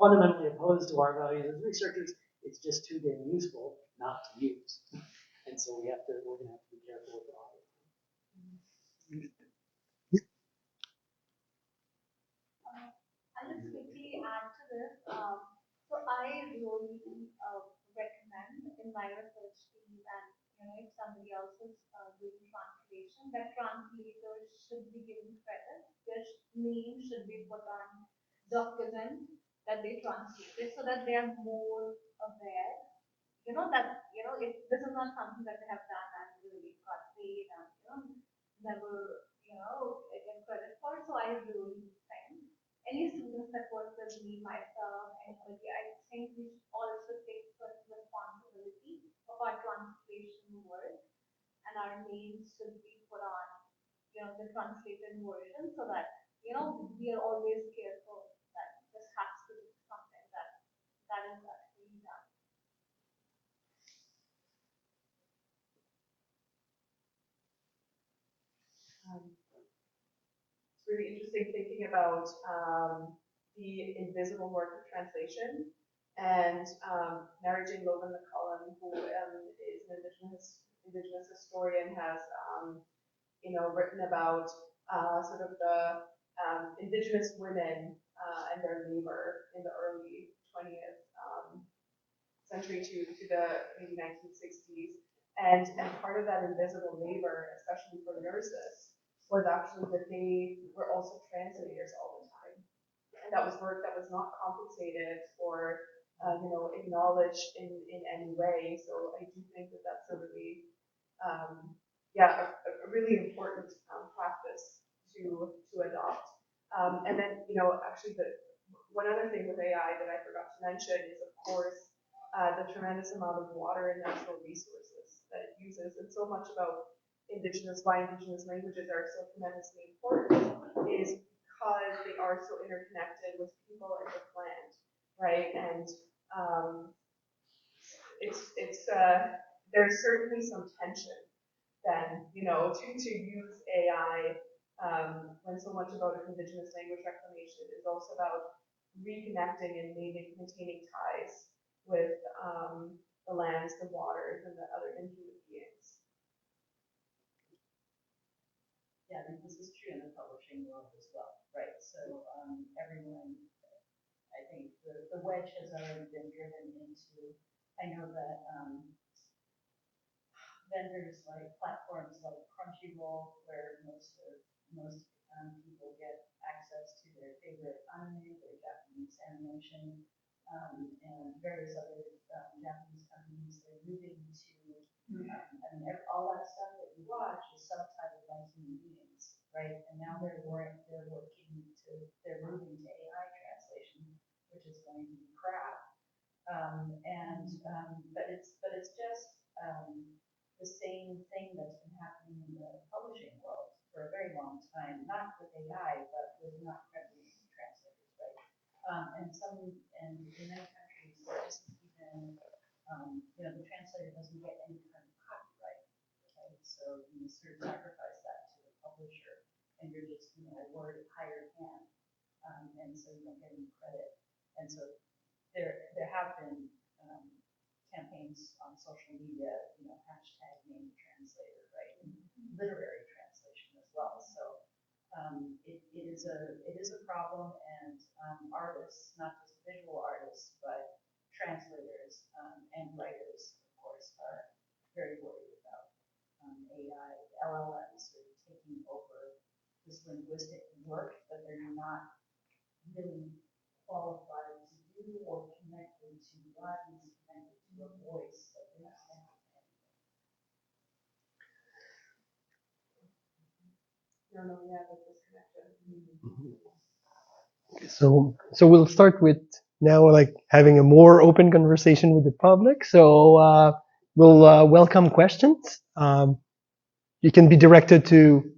G: fundamentally opposed to our values as researchers, it's just too damn useful not to use. And so we're going to have to be careful with all of it.
F: I'll just quickly add to this. So I really recommend in my research team, and if somebody else is doing translation, that translators should be given credit. Their name should be put on document that they translated, so that they are more aware. That if this is not something that they have done and really got paid and never get credit for. So I really think any students that work with me, myself, anybody, I think we should also take certain responsibility of our translation work, and our names should be put on, the translated version, so that we are always careful that this has to be something that is actually done.
D: really interesting thinking about the invisible work of translation. And Mary Jane Logan McCullum, who is an indigenous historian, has written about sort of the indigenous women and their labor in the early 20th century to the maybe 1960s. And part of that invisible labor, especially for nurses, was actually that they were also translators all the time. And that was work that was not compensated or acknowledged in any way. So I do think that that's a really a really important practice to adopt. And then, actually, one other thing with AI that I forgot to mention is, of course, the tremendous amount of water and natural resources that it uses. And so much about why indigenous languages are so tremendously important is because they are so interconnected with people and with land, right? And there's certainly some tension then, to use AI when so much about indigenous language reclamation is also about reconnecting and maintaining ties with the lands, the waters, and the other inhuman beings.
E: Yeah, and this is true in the publishing world as well, right? So everyone, I think the wedge has already been driven into, I know that vendors like platforms like Crunchyroll, where most people get access to their favorite anime, their Japanese animation, and various other Japanese companies, they're moving to, all that stuff that you watch is subtitled by human beings, right? And now they're moving to AI translation, which is going to be crap. But it's just the same thing that's been happening in the publishing world for a very long time, not with AI, but with not credible translators, right? And in many countries, there isn't even, the translator doesn't get any kind of copyright, okay? So you sort of sacrifice that to the publisher, and you're just, a word hired hand, and so you don't get any credit. And so there have been campaigns on social media, hashtag name translator, right? And literary translation as well. So it is a problem, and artists, not just visual artists, but translators and writers, of course, are very worried about AI, LLMs sort of taking over this linguistic work that they're not really qualified to do or connected to bodies, connected to a voice that they're not connected to anything.
C: So we'll start with now like having a more open conversation with the public. So we'll welcome questions. You can be directed to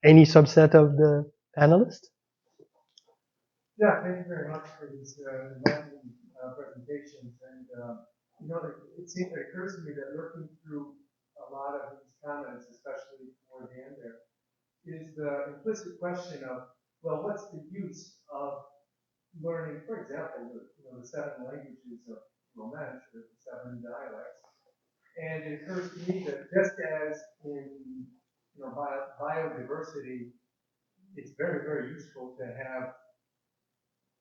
C: any subset of the panelists.
H: Yeah, thank you very much for these enlightening presentations. And it occurs to me that looking through a lot of these comments, especially toward the end there, is the implicit question of, well, what's the use of learning, for example, the 7 languages of Romansh, or the 7 dialects. And it occurs to me that just as in biodiversity, it's very, very useful to have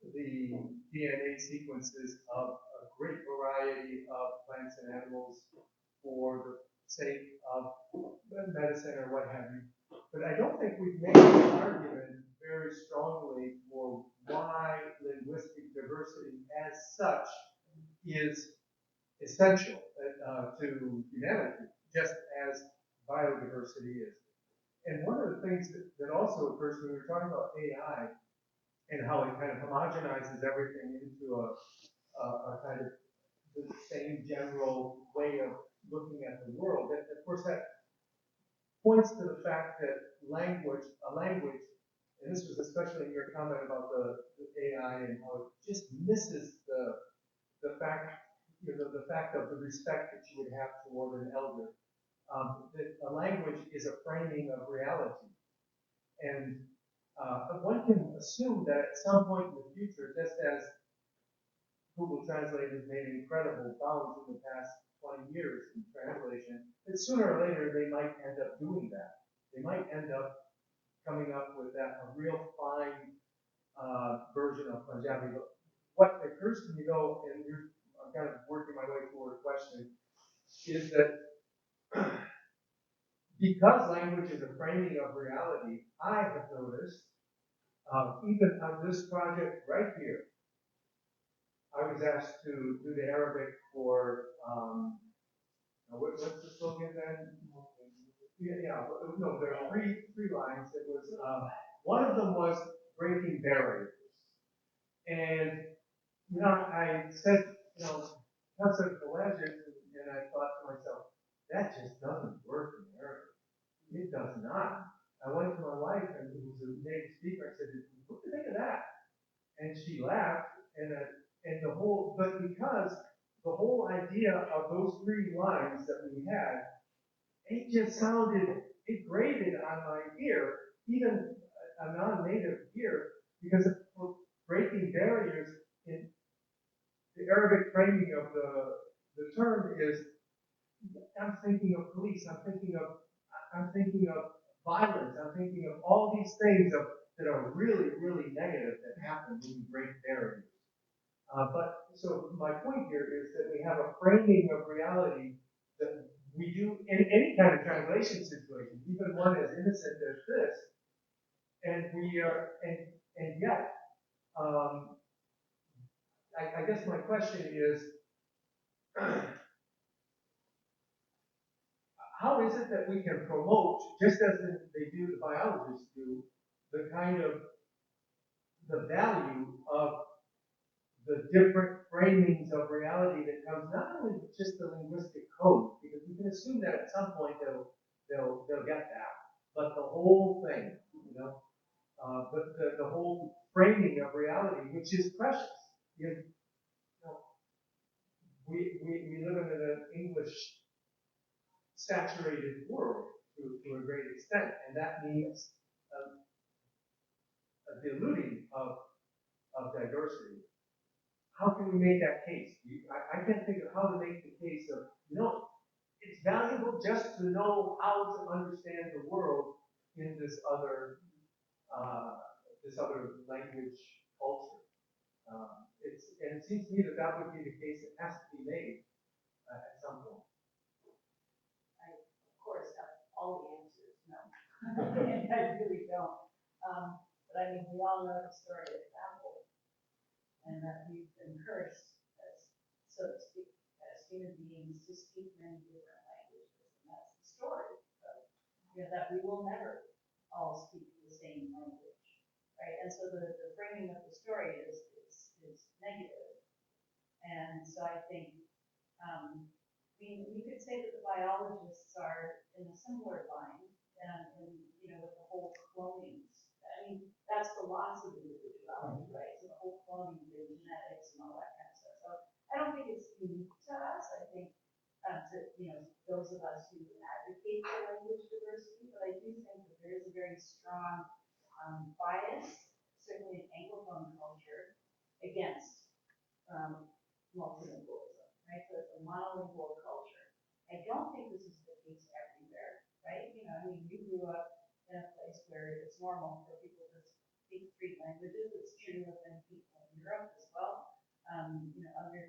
H: the DNA sequences of a great variety of plants and animals for the sake of medicine or what have you. But I don't think we've made an argument very strongly for why linguistic diversity as such is essential to humanity, just as biodiversity is. And one of the things that also occurs when we're talking about AI and how it kind of homogenizes everything into a kind of the same general way of looking at the world, and of course that points to the fact that a language, and this was especially in your comment about the AI and how it just misses the fact, the fact of the respect that you would have toward an elder. That a language is a framing of reality, and But one can assume that at some point in the future, just as Google Translate has made incredible bounds in the past 20 years in translation, that sooner or later they might end up doing that. They might end up coming up with a real fine version of Punjabi. But what occurs to me though, and I'm kind of working my way toward a question, is that because language is a framing of reality, I have noticed, even on this project right here, I was asked to do the Arabic for, what's the slogan then? No, there are three lines. It was, one of them was breaking barriers. And, I said, have such legend, and I thought to myself, that just doesn't work in Arabic. It does not. I went to my wife, and who was a native speaker, I said, what do you think of that? And she laughed, but because the whole idea of those three lines that we had, it just it grated on my ear, even a non-native ear, because of breaking barriers in the Arabic framing of the term is, I'm thinking of police, I'm thinking of violence, I'm thinking of all these things that are really, really negative that happen when you break barriers. So my point here is that we have a framing of reality that we do in any kind of translation situation, even one as innocent as this, and we are, and yet, I guess my question is, how is it that we can promote, just as the biologists do, the kind of the value of the different framings of reality that comes not only with just the linguistic code, because we can assume that at some point they'll get that, but the whole thing, but the whole framing of reality, which is precious. We live in an English saturated world to a great extent, and that means a diluting of diversity. How can we make that case? I can't think of how to make the case of, it's valuable just to know how to understand the world in this other language culture. And it seems to me that would be the case that has to be made at some point.
E: I, of course, have all the answers, no. And I really don't. But I mean, we all know the story of Apple, and that we've been cursed, so to speak, as human beings to speak many different languages. And that's the story. That we will never all speak the same language, right? And so the framing of the story is negative. And so I think we could say that the biologists are in a similar line, and with the whole cloning. I mean, that's the loss of individuality, right? So the whole cloning, the genetics, and all that kind of stuff. So I don't think it's unique to us. I think those of us who advocate for language diversity, but I do think that there is a very strong bias, certainly in Anglophone culture, against multilingualism, right? So it's a monolingual culture. I don't think this is the case everywhere, right? You grew up in a place where it's normal for people to speak three languages. It's true within people in Europe as well, other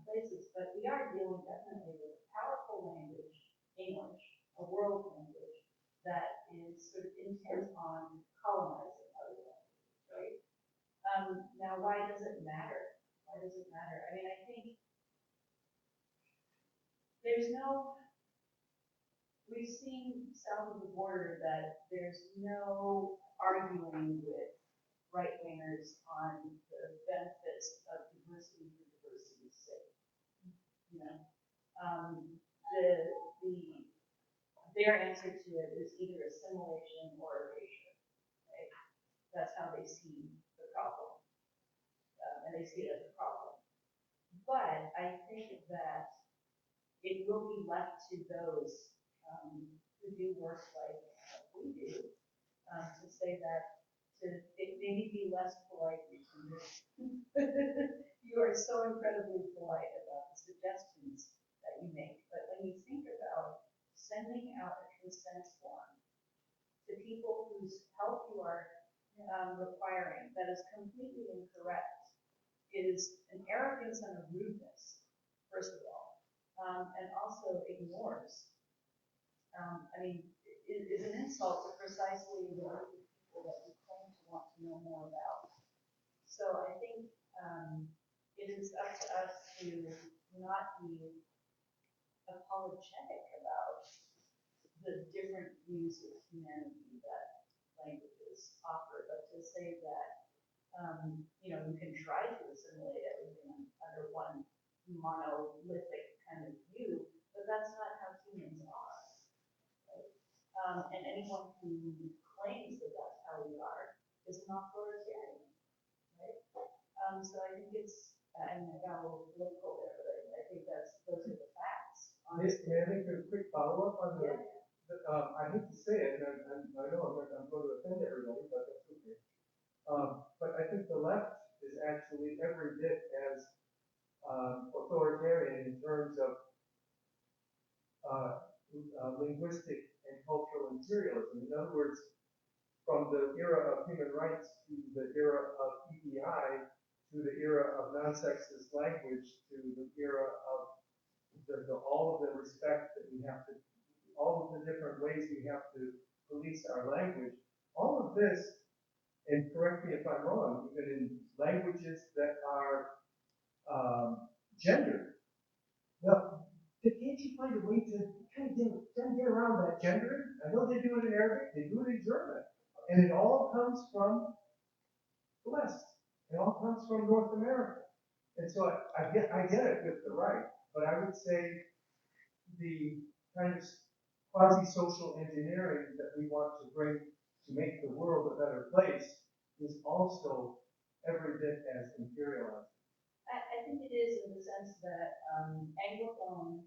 E: places. But we are dealing definitely with a powerful language, English, a world language that is sort of intent on colonizing other languages, right? Now, why does it matter? Why does it matter? I mean, I think we've seen south of the border that there's no arguing with right-wingers on the benefits of diversity for diversity's sake. Their answer to it is either assimilation or erasure, right? That's how they see the problem, and they see it as a problem. But I think that it will be left to those who do work like we do to say that it maybe be less polite. You are so incredibly polite about the suggestions that you make, but when you think about sending out a consent form to people whose help you are requiring that is completely incorrect, is an arrogance and a rudeness, first of all, and also ignores. Is an insult to precisely the group of people that we claim to want to know more about. So I think it is up to us to not be apologetic about the different views of humanity that languages offer, but to say that you can try to assimilate everything under one monolithic kind of view, but that's not how humans are. Right? And anyone who claims that that's how we are is an authoritarian. Right? So I think it's, I got a little political there, but I think those are the facts.
H: May I make a quick follow-up on the, I hate to say it, and I know I'm going to offend everybody, but that's okay. But I think the left is actually every bit as authoritarian in terms of linguistic and cultural imperialism. In other words, from the era of human rights to the era of EEI to the era of non-sexist language to the era of all of the respect that we have to, all of the different ways we have to police our language. All of this, and correct me if I'm wrong, even in languages that are gendered. Well, can't you find a way to kind of get around that gendering? I know they do it in Arabic, they do it in German, and it all comes from the West. It all comes from North America. And so I get it with the right, but I would say the kind of quasi-social engineering that we want to bring to make the world a better place is also every bit as imperializing.
E: I think it is in the sense that Anglophone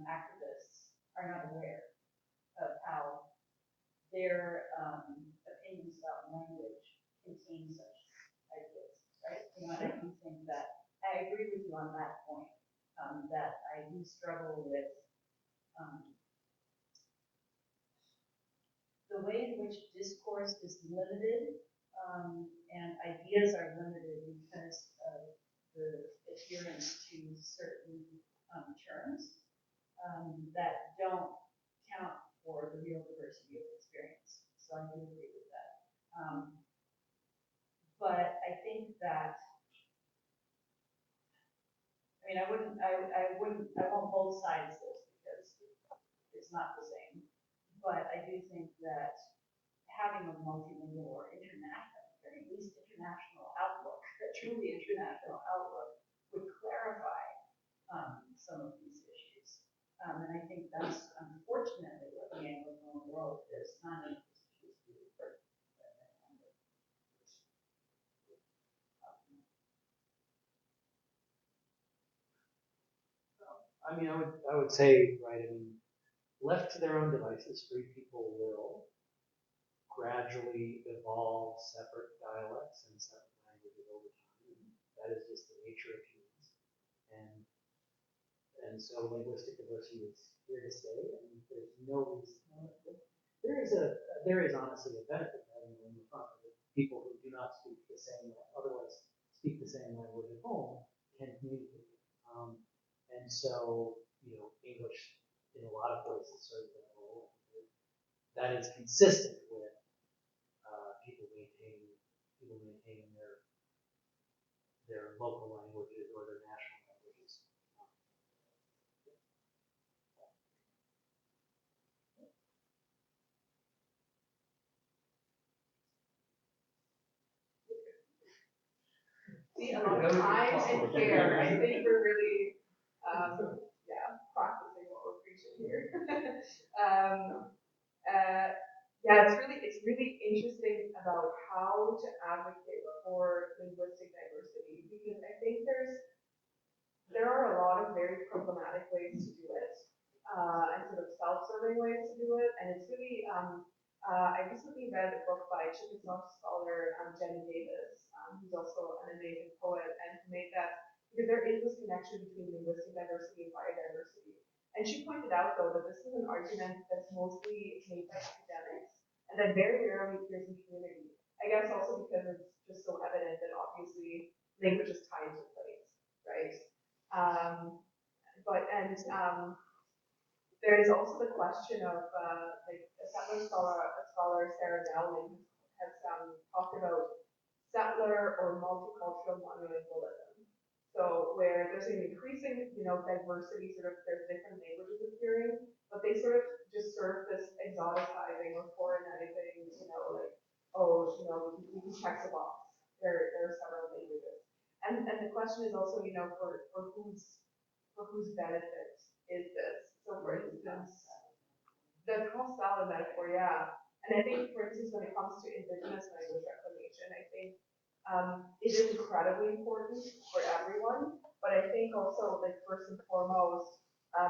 E: activists are not aware of how their opinions about language contain such ideas, right? And I do think that I agree with you on that point, that I do struggle with the way in which discourse is limited and ideas are limited because of the adherence to certain terms that don't count for the real diversity of experience. So I do agree with that. But I think that, I won't both sides this because it's not the same. But I do think that having a multilingual or international, or at least international outlook, a truly international outlook, would clarify some of these issues. And I think that's unfortunately what the Anglophone world is not in a position to do.
G: I would say, right, left to their own devices, free people will gradually evolve separate dialects and separate languages over time. And that is just the nature of humans. And so linguistic diversity is here to stay, and there's no reason. There is honestly a benefit to having a language front. People who do not speak the same, otherwise speak the same language at home, can communicate. And so, English in a lot of places serves that role. That is consistent with people maintaining their local languages or their national languages.
D: See, among time and care, I think we're really, practicing what we're preaching here. It's really interesting about how to advocate for linguistic diversity, because I think there are a lot of very problematic ways to do it, and sort of self-serving ways to do it, and it's really, I recently read a book by Chickasaw scholar Jenny Davis, who's also an amazing poet, and who made that, because there is this connection between linguistic diversity and biodiversity. And she pointed out, though, that this is an argument that's mostly made by academics, and that very rarely appears in community. I guess also because it's just so evident that obviously language is tied to place, right? There is also the question of like a scholar Sarah Dowling has talked about settler or multicultural monolingualism. So where there's an increasing, diversity, sort of there's different languages appearing, but they sort of just serve this exoticizing or foreignizing, like, we can check the box. There are several languages. And the question is also, for whose benefit is this? So for instance, the cross-valid metaphor, yeah. And I think, for instance, when it comes to indigenous language reclamation, I think it is incredibly important for everyone. But I think also, like, first and foremost,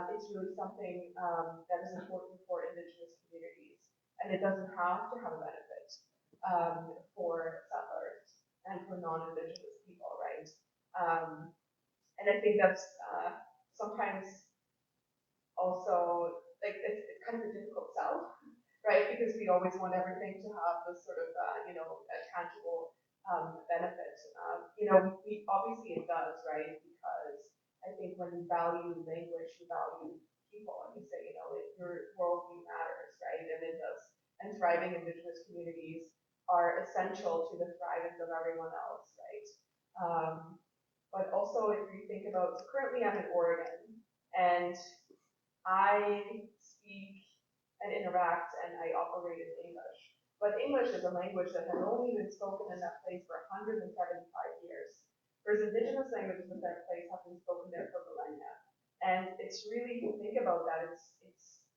D: it's really something that is important for indigenous communities. And it doesn't have to have a benefit for settlers and for non-indigenous people, right? And I think that's sometimes also, like, it's kind of a difficult sell, right? Because we always want everything to have this sort of, a tangible benefit. We obviously it does, right? Because I think when you value language, you value people, and you say, your worldview matters, right? And it does. And thriving indigenous communities are essential to the thriving of everyone else, right? But also, if you think about, currently I'm in Oregon, and I speak and interact and I operate in English. But English is a language that has only been spoken in that place for 175 years. Whereas indigenous languages in that place have been spoken there for millennia. And it's really, you think about that, it's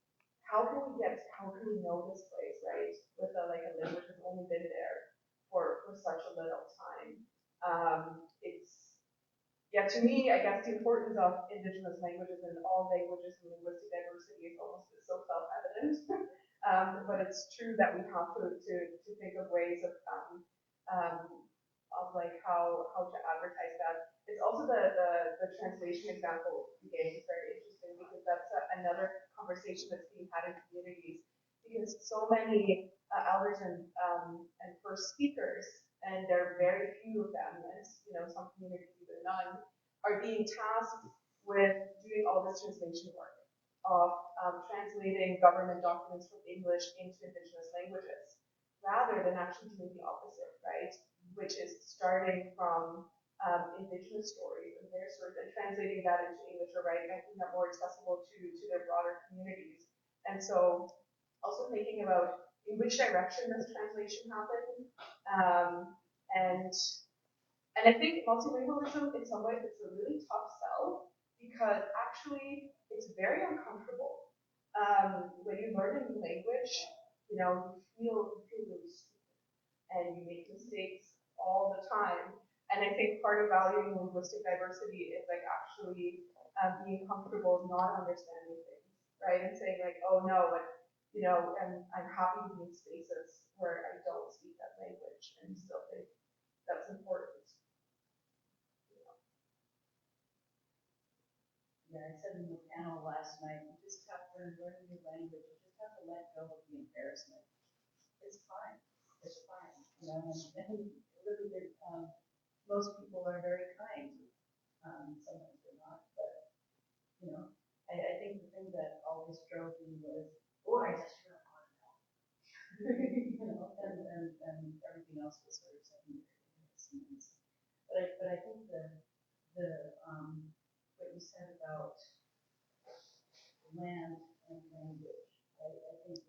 D: how can we know this place, right? With a language that's only been there for such a little time. To me, I guess the importance of indigenous languages and all languages and linguistic diversity is almost so self-evident. But it's true that we have to think of ways of like how to advertise that. It's also the translation example you gave is very interesting, because that's another conversation that's being had in communities, because so many elders and first speakers, and there are very few of them, and some communities even none, are being tasked with doing all this translation work of translating government documents from English into indigenous languages, rather than actually doing the opposite, right? Which is starting from indigenous stories and their stories and translating that into English, or right, making that more accessible to their broader communities. And so also thinking about in which direction does translation happen, and I think multilingualism in some ways it's a really tough sell, because actually it's very uncomfortable. When you learn a new language, you feel really stupid and you make mistakes all the time. And I think part of valuing linguistic diversity is like actually being comfortable not understanding things, right? And saying like, oh no, like, and I'm happy to be in spaces where I don't speak that language and still think that's important.
E: Yeah, I said in the panel last night, you just have to learn a new language. You just have to let go of the embarrassment. It's fine. It's fine. And really, most people are very kind. Sometimes they're not, but I think the thing that always drove me was, oh, I just really want to know. And everything else was sort of secondary. But I think the what you said about land and language, I think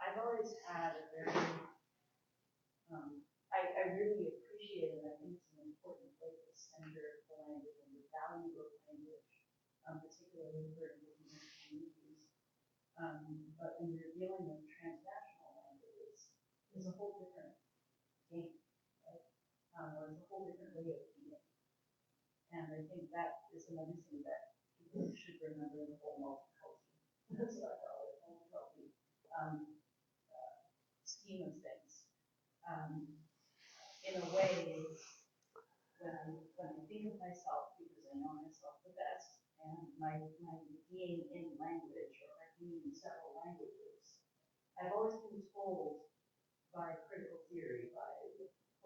E: I've always had a very, I really appreciate it. I think it's an important way to center the language and the value of language, particularly for indigenous communities. But when you're dealing with transnational languages, it's a whole different game, right? Or it's a whole different way of being. And I think that is another thing that people should remember in the whole multicultural That's what I call it, in the healthy scheme of things. In a way, when I think of myself, because I know myself the best, and my being in language or my being in several languages, I've always been told by critical theory, by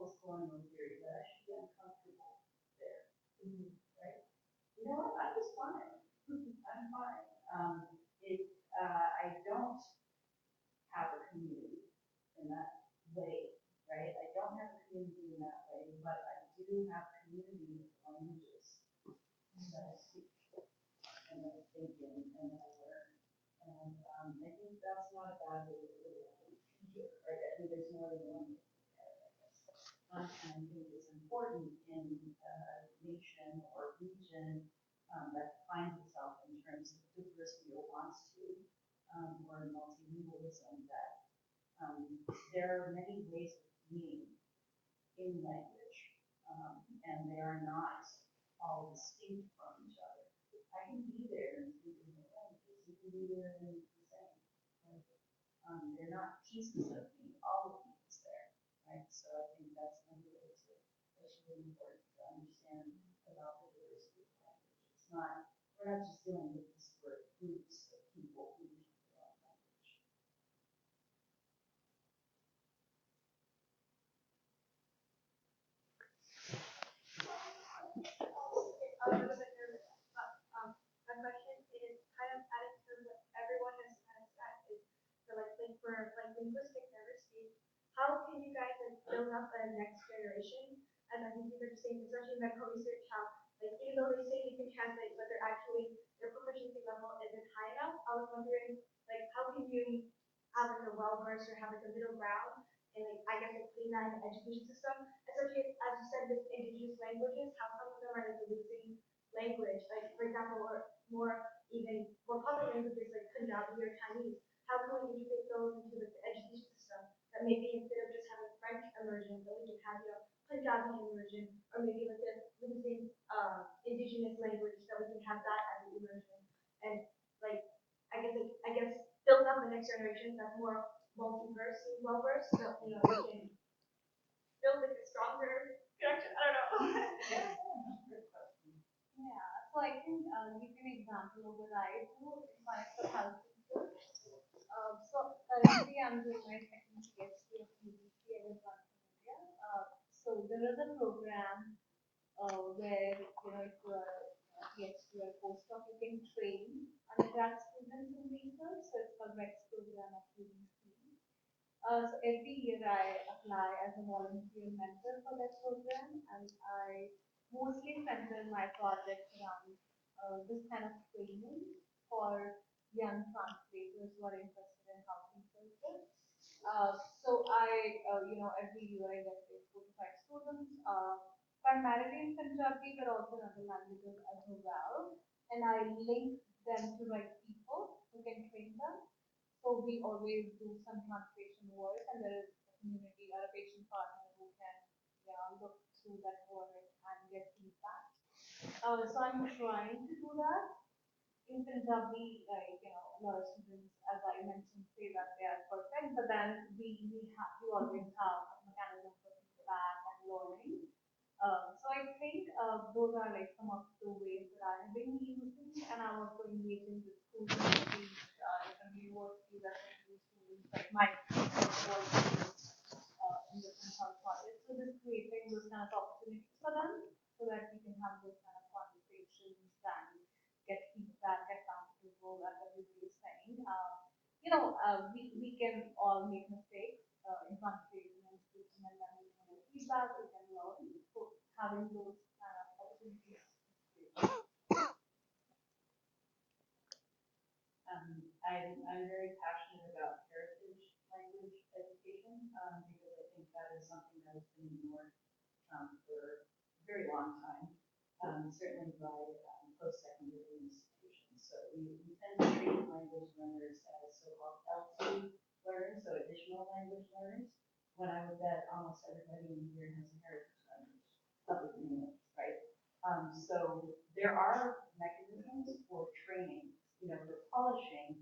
E: post-colonial theory, that I should be uncomfortable there. Right? You know what? I'm just fine. I'm fine. I don't have a community in that way, right? I don't have a community in that way, but I do have community languages that I speak and that I think in and that I learn. And I think that's not a bad way to live either. Right? I think there's more than one way to look at it, I guess. And I think it's important in a nation or region that finds itself in terms of diversity or wants to, or multilingualism, that there are many ways of being in language, and they are not all distinct from each other. I can be there and speak in the languages. You can be there and the same. Right? They're not pieces of me. All of me is there. Right? So I think that's another way that's really important to understand about the diversity of language. It's not, we're not just dealing with disparate groups of people who use their own language.
F: A little bit nervous, but my question is kind of added to what everyone has kind of said is for linguistic diversity, how can you guys build up a next generation? And I think you were just saying, especially in medical research, how even though they say you can translate, but they're actually their proficiency level isn't high enough. I was wondering how can you have a well-versed or have a middle ground and I guess putting that in the education system, especially as you said with indigenous languages, how some of them are losing language, for example, or even more popular languages like Punjabi or Chinese. How can we integrate those into the education system? That maybe instead of just having French immersion, that we can have Punjabi immersion, or maybe losing indigenous language, that we can have that as an immersion, and I guess build up the next generation that's more multiverse and well versed, so we can build a stronger connection. I don't know.
E: Yeah.
F: So I can give you an example of what I do in my health research. So currently I'm doing my second PhD at UBC in India. So there is a program where if you're a PhD or postdoc, you can train undergrad students in research. So it's called REX program at UBC. So every year I apply as a volunteer mentor for that program, and I mostly center my projects around this kind of training for young translators who are interested in health research. So every year I get 4 to 5 students, primarily in Punjabi, but also in other languages as well. And I link them to right people who can train them. So we always do some translation work, and there is a community or a patient partner who can look through that work and get feedback. So I'm trying to do that. In Punjabi, a lot of students, as I mentioned, say that they are perfect, but then we always have a mechanism for feedback and learning. So I think those are some of the ways that I have been using, and I'm also engaging with schools and different universities that use students like my in different health projects. So just creating those kind of opportunities for them so that we can have those kind of conversations and get feedback, get comfortable, as everybody is saying. We can all make mistakes in conversation and speaking, and then we can get feedback, we can learn. So having those kind of opportunities is great.
E: I'm very passionate about heritage language education because I think that is something that has been ignored for a very long time, certainly by post-secondary institutions. So we tend to treat language learners as so-called L2 learners, so additional language learners, when I would bet almost everybody in here has a heritage language other than English, right? So there are mechanisms for training, for polishing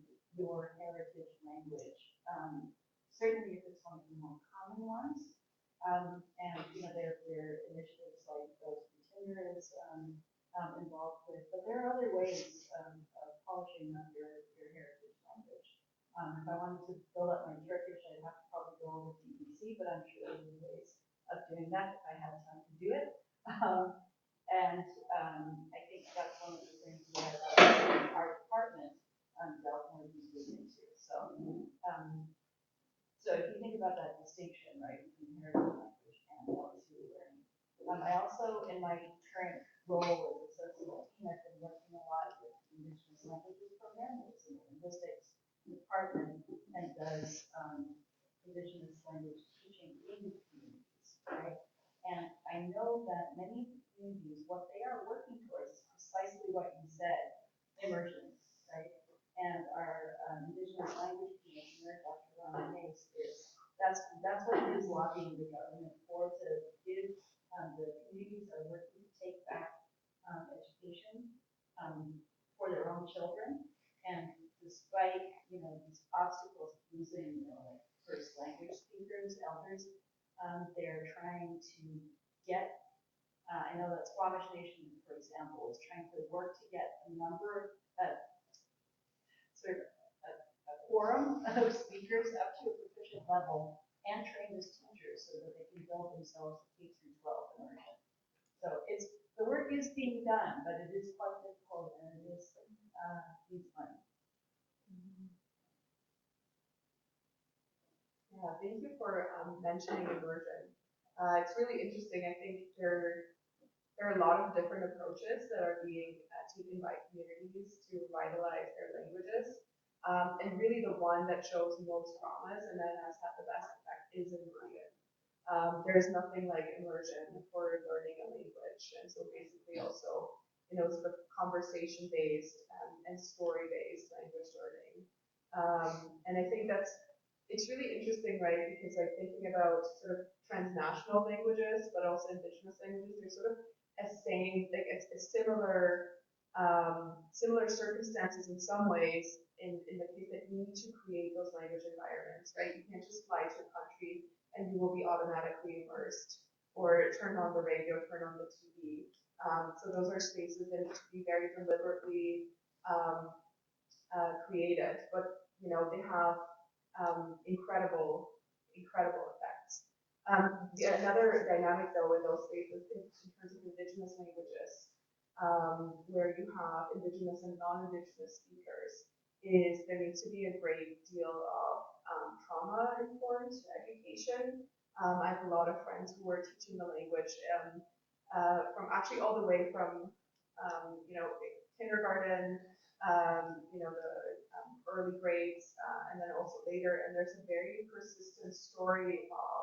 E: If I wanted to build up my Turkish, I'd have to probably go over to BBC, but I'm sure there are ways of doing that if I had time to do it. I think that's one of the things that our department dealt more deeply into. So if you think about that distinction, right, between inherited language and L2 learning. I also, in my current role as associate dean, I've been working a lot with the Indigenous Languages Program, which is in the linguistics department, and does Indigenous language teaching in communities, right? And I know that many communities, what they are working towards is precisely what you said, immersion, right? And our Indigenous language commissioner, Dr. Ron Hayes, that's what he is lobbying the government for, to give the communities that are working to take back education for their own children. And despite, these obstacles of losing, like first language speakers, elders, they're trying to get, I know that Squamish Nation, for example, is trying to work to get a number of, sort of a quorum of speakers up to a proficient level and trained as teachers so that they can build themselves a K through 12 immersion. So the work is being done, but it is quite difficult and it is needs money.
D: Yeah, thank you for mentioning immersion. It's really interesting. I think there are a lot of different approaches that are being taken by communities to revitalize their languages. And really the one that shows most promise and that has had the best effect is immersion. There's nothing like immersion for learning a language. And so basically also, sort of conversation-based and story-based language learning. And I think it's really interesting, right? Because like thinking about sort of transnational languages, but also indigenous languages, there's sort of a similar circumstances in some ways in the case that you need to create those language environments, right? You can't just fly to a country and you will be automatically immersed, or turn on the radio, turn on the TV. So those are spaces that need to be very deliberately created, but they have incredible effects. Another dynamic though in those spaces in terms of indigenous languages, where you have indigenous and non-indigenous speakers, is there needs to be a great deal of trauma-informed education. I have a lot of friends who are teaching the language from actually all the way from kindergarten, the early grades, and then also later. And there's a very persistent story of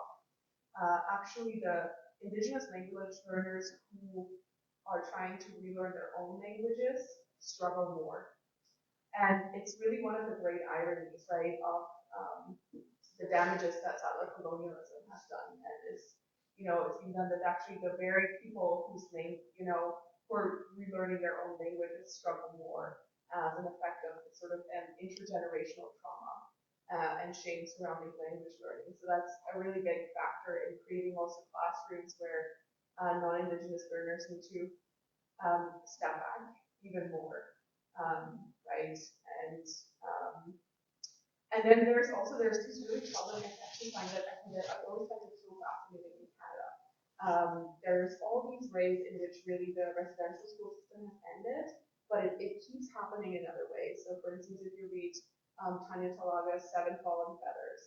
D: actually the indigenous language learners who are trying to relearn their own languages struggle more. And it's really one of the great ironies, right, of the damages that settler colonialism has done. And it's been done that actually the very people whose name, who are relearning their own languages struggle more as an effect of sort of an intergenerational trauma and shame surrounding language learning. So that's a really big factor in creating also classrooms where non-indigenous learners need to step back even more, right? And then there's this really troubling, I actually find that I always find it so fascinating in Canada. There's all these ways in which really the residential school system has ended, but it keeps happening in other ways. So for instance, if you read Tanya Talaga's Seven Fallen Feathers,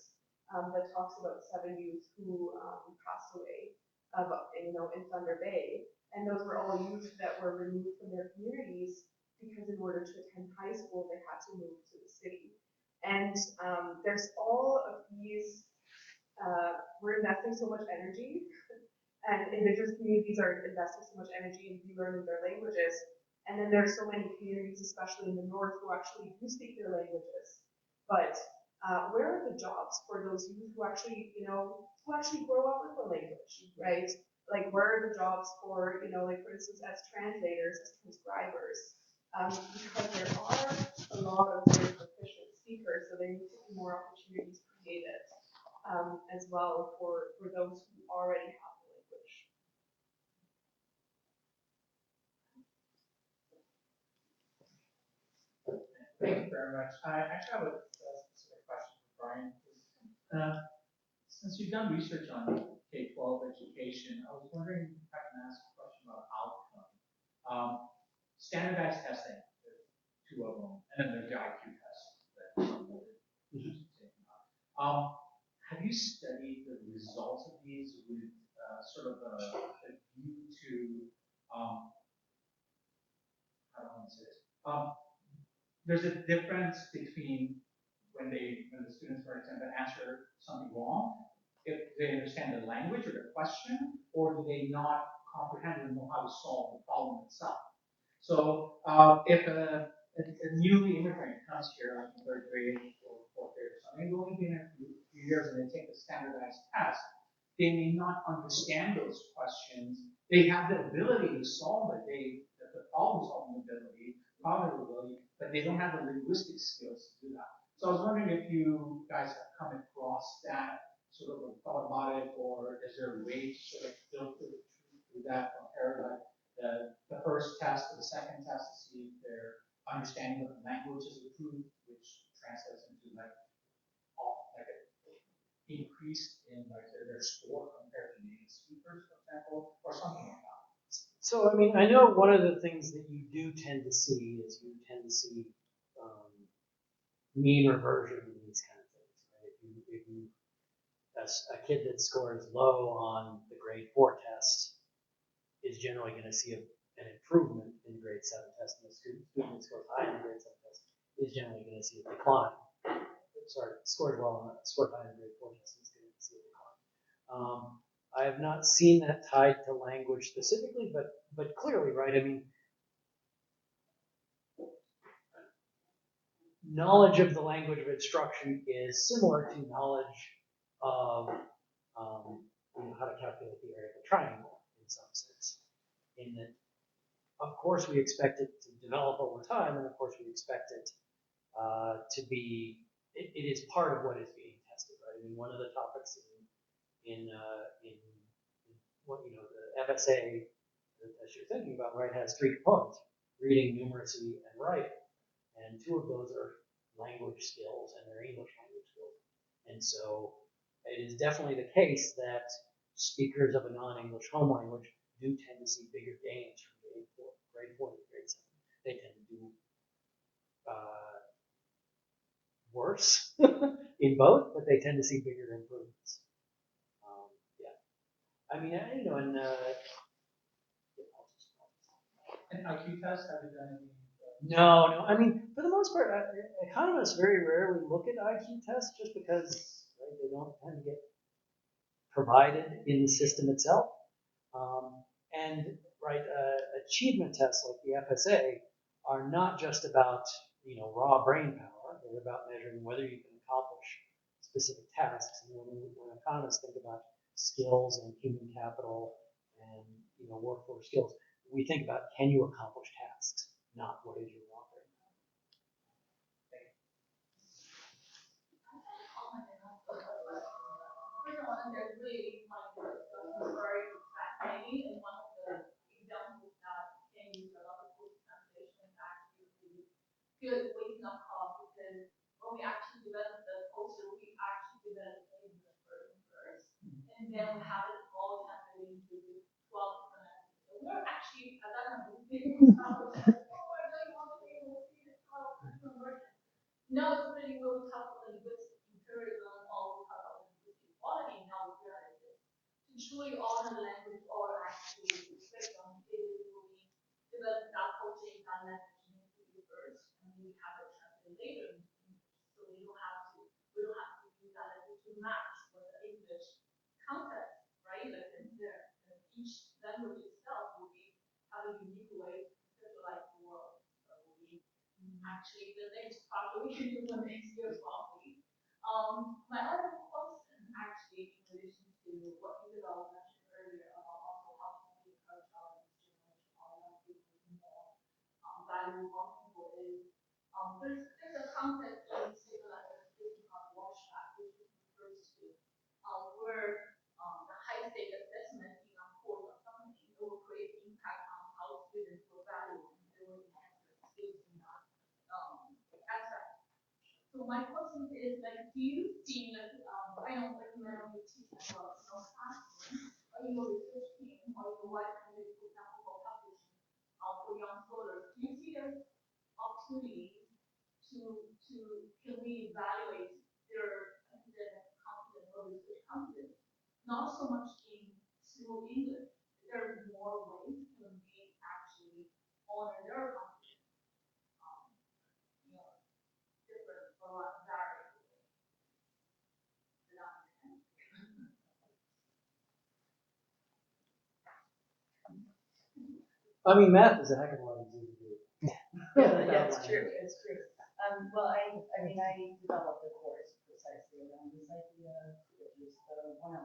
D: that talks about 7 youth who passed away in Thunder Bay. And those were all youth that were removed from their communities because in order to attend high school, they had to move to the city. And there's all of these, we're investing so much energy, and indigenous communities are investing so much energy in relearning their languages. And then there's so many communities, especially in the north, who actually do speak their languages. But where are the jobs for those youth who actually, who actually grow up with the language, right? Like, where are the jobs for, like for instance, as translators, as transcribers? Because there are a lot of very proficient speakers, so there need to be more opportunities created as well for those who already have the language.
I: Thank you very much. I actually have a specific Since you've done research on K-12 education, I was wondering if I can ask a question about outcome. Standardized testing, there's two of them, and then there's the IQ test that users are taking on. Have you studied the results of these with sort of a view to, how do I want to say this? There's a difference between when the students, for example, answer something wrong, if they understand the language or the question, or do they not comprehend and know how to solve the problem itself. So if a newly immigrant comes here, like in third grade or fourth grade or something, they've only been here a few years and they take the standardized test, they may not understand those questions. They have the ability to solve it, the problem solving ability, cognitive ability, but they don't have the linguistic skills to do that. So I was wondering if you guys have come across that, sort of thought about it, or is there a way to sort of filter through that, compare like the first test to the second test to see if their understanding of the language is improved, which translates into like an increase in like their score compared to native speakers, for example, or something like that.
G: So, I mean, I know one of the things that you do tend to see is you tend to see mean reversion in these kind of things, right? If you a kid that scores low on the grade 4 test is generally going to see an improvement in the grade 7 test, and the student that scores high in the grade 7 test is generally going to see a decline. Sorry, scored high in the grade 4 test is going to see a decline. I have not seen that tied to language specifically, but clearly, right? I mean, knowledge of the language of instruction is similar to knowledge of how to calculate the area of a triangle in some sense. In that, of course, we expect it to develop over time, and of course, we expect it to be. It is part of what is being tested, right? I mean, one of the topics in what the FSA that you're thinking about, right, has 3 components: reading, numeracy, and writing. And 2 of those are language skills, and they're English language skills. And so it is definitely the case that speakers of a non-English home language do tend to see bigger gains from grade 4 to grade 7. They tend to do worse in both, but they tend to see bigger improvements. Yeah. I mean, and
I: IQ test, have you done any?
G: No. I mean, for the most part, economists very rarely look at IQ tests just because they don't tend to get provided in the system itself. And achievement tests like the FSA are not just about raw brain power. They're about measuring whether you can accomplish specific tasks. And when economists think about skills and human capital and workforce skills, we think about, can you accomplish tasks, not what is your raw brain power.
B: There's really very fascinating, and one of the examples that can use a lot of translation actually good waking up call, because when we actually developed the culture, we actually developed a version first, and then we have it all translated into 12 different languages. So we're actually at that time thinking about I really want to be able to see the 12 different versions. Now it's really when we talk about linguistic empiricism, or we talk about linguistic quality, now we realize this. To truly honor the language or actually respect them, it is really develop that culture in that language first, and we have it translated later. So we don't have to use that language to match what the English context, right? Like each language itself will be have a unique way to conceptualize the world. So we actually the next part we can do the next year probably. My other question actually in relation to what you mentioned earlier about also how can we encourage our next generation or young people to be more valuable multilingual is there's a concept in civilization called WASH, which refers to where the high stake assessment in a course of something will create impact on how students will value and they will enhance their skills in that aspect. So So my question is like, do you see like, I know like when you teach as well, classroom, or your research team, or your white candidate, for example, for publishing, for young scholars, do you see there's opportunity to reevaluate their academic competence or research competence? Not so much in single English. There are more ways to make actually honor their competence. You know, different variables.
G: I mean, math is a heck of a lot easier to do.
E: Yeah, it's true, it's true. Well, I mean, I developed a course precisely around this idea, which is the 105,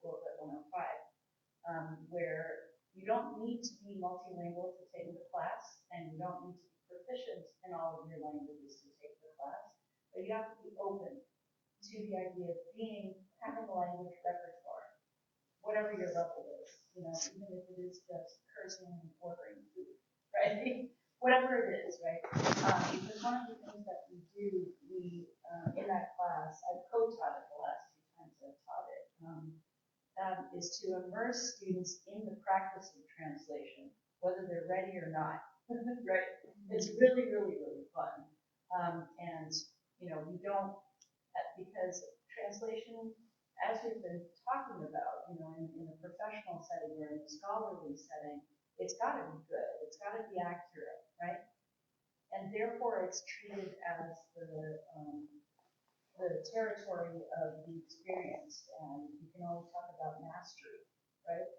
E: book at 105, where you don't need to be multilingual to take the class, and you don't need to be proficient in all of your languages to take the class, but you have to be open to the idea of having a language repertoire, whatever your level is, you know, even if it is just cursing and ordering food, right? Whatever it is, right? Because one of the things that we do, in that class, I've co-taught it the last 2 times I've taught it, is to immerse students in the practice of translation, whether they're ready or not, right? It's really, really, really fun. And, you know, we don't, because translation, as we've been talking about, you know, in a professional setting or in a scholarly setting, it's got to be good. It's got to be accurate, right? And therefore, it's treated as the territory of the experienced, and you can always talk about mastery, right?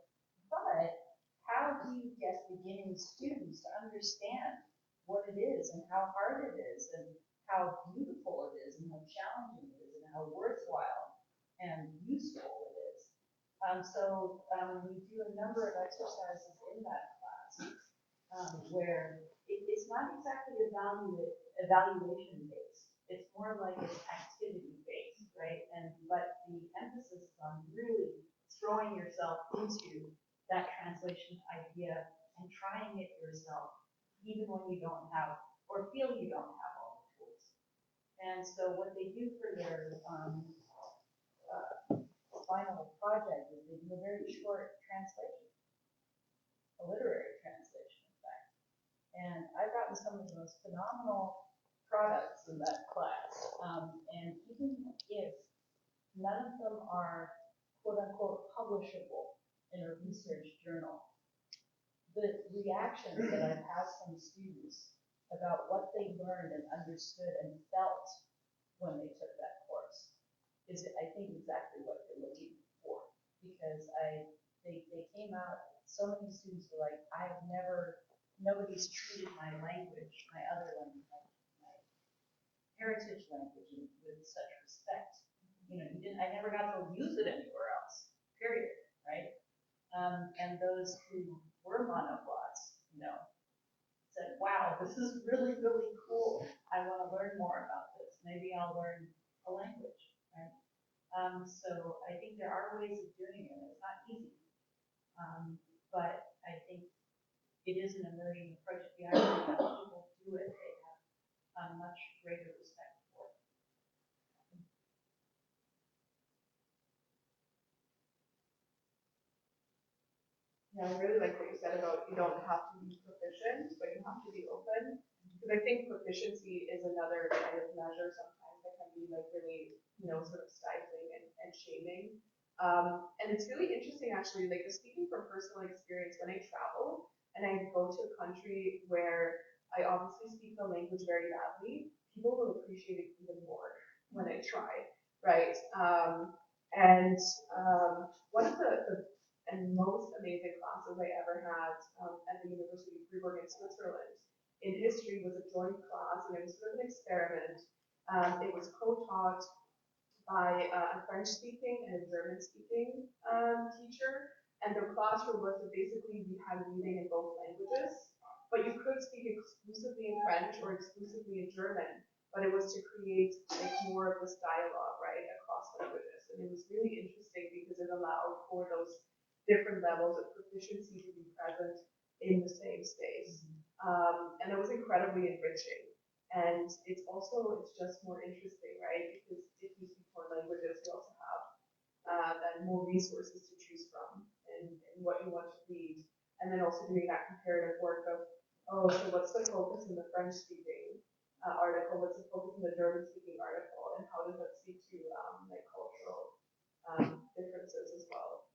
E: But how do you get beginning students to understand what it is and how hard it is and how beautiful it is and how challenging it is and how worthwhile and useful it is? We do a number of exercises in that class where it's not exactly evaluation based. It's more like it's activity based, right? But the emphasis is on really throwing yourself into that translation idea and trying it yourself, even when you don't have or feel you don't have all the tools. And so what they do for their final project is they do a very short translation, a literary translation, in fact. And I've gotten some of the most phenomenal products in that class. And even if none of them are quote unquote publishable in a research journal, the reactions that I've had from students about what they learned and understood and felt when they took that course is, I think, exactly what they're looking for. Because they came out, so many students were like, nobody's treated my language, my other language, my heritage language with such respect. You know, I never got to use it anywhere else, period, right? And those who were monoglots, you know, said, wow, this is really, really cool. I want to learn more about this. Maybe I'll learn a language, right? So I think there are ways of doing it. It's not easy, but I think it is an emerging approach. If you actually have people do it, they have a much greater respect for it.
D: Yeah, I really like what you said about you don't have to be proficient, but you have to be open. Because I think proficiency is another kind of measure sometimes that can be like really, you know, sort of stifling and shaming. And it's really interesting actually, like just speaking from personal experience, when I travel and I go to a country where I obviously speak the language very badly, people will appreciate it even more when I try, right? One of the most amazing classes I ever had at the University of Fribourg in Switzerland in history was a joint class, and it was sort of an experiment. It was co-taught by a French-speaking and a German-speaking teacher, and the classroom was that basically we had reading in both languages, but you could speak exclusively in French or exclusively in German, but it was to create like more of this dialogue, right, across languages. And it was really interesting because it allowed for those different levels of proficiency to be present in the same space. And it was incredibly enriching. And it's just more interesting, right? Because if you speak more languages, you also have then more resources to choose from and what you want to read. And then also doing that comparative work of, oh, so what's the focus in the French speaking article? What's the focus in the German speaking article? And how does that speak to like cultural differences as well?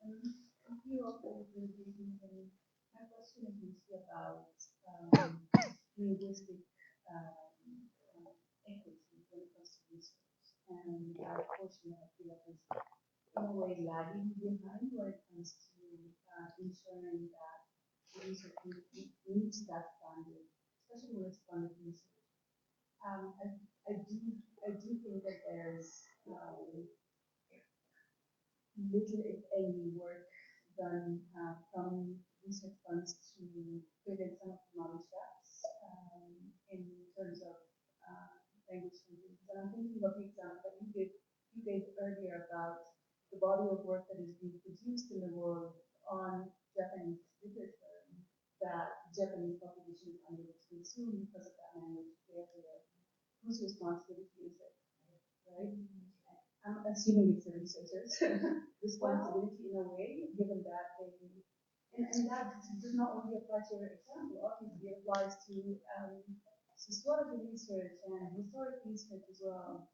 E: Thinking of the presentation, my question is mostly about linguistic equity when it comes to research. And that portion I feel is in a way lagging behind when it comes to ensuring that the research meets that standard, especially when it's funded research. I do think that there's little, if any, work done from research funds to fill in some of the knowledge gaps in terms of language changes. And I'm thinking of the example that you gave earlier about the body of work that is being produced in the world on Japanese literature that the Japanese population is unable to consume because of that language barrier. Whose responsibility is it, right? I'm assuming it's the researchers' responsibility in a way, given that they, and that does not only apply to your example, obviously it applies to sociology research and historic research as well.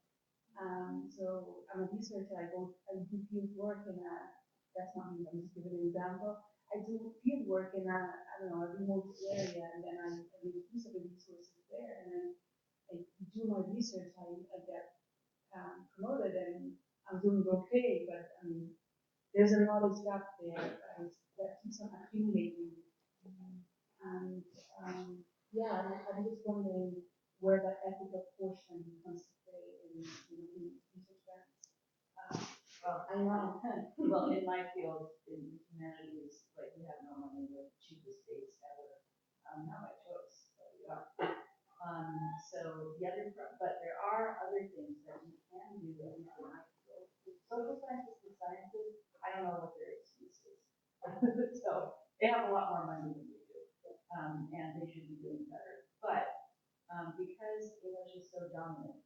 E: So I'm a researcher, I do field work in a, that's not me, I'm just giving an example. I do field work in a, I don't know, a remote area, and then I make use of the resources there, and then I do my research, I get promoted, and I'm doing okay, but there's a knowledge gap there that keeps on accumulating. And yeah, I'm just wondering where that ethical portion comes to play in research grants. Well, I know. Well, in my field, in humanities, like we have no money, we're the cheapest dates ever. Not by choice, but we are. So the other, but there are other things that you can do that in my field. Social scientists and scientists, I don't know what their excuse is. So they have a lot more money than we do, and they should be doing better. But because English is so dominant,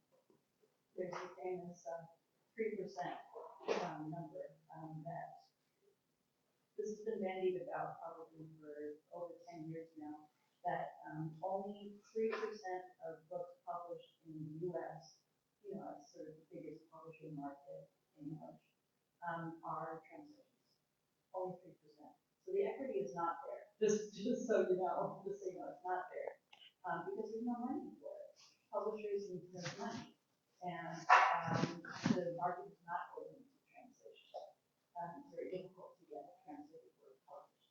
E: there's a famous 3% number that this has been bandied about probably for over 10 years now, that only 3% of books published in the US, it's sort of the biggest publishing market in English, are translations. Only 3%. So the equity is not there. Just so you know, it's not there. Because there's no money for it. Publishers need to make money. And the market is not open to translation. It's very difficult to get a translated work published.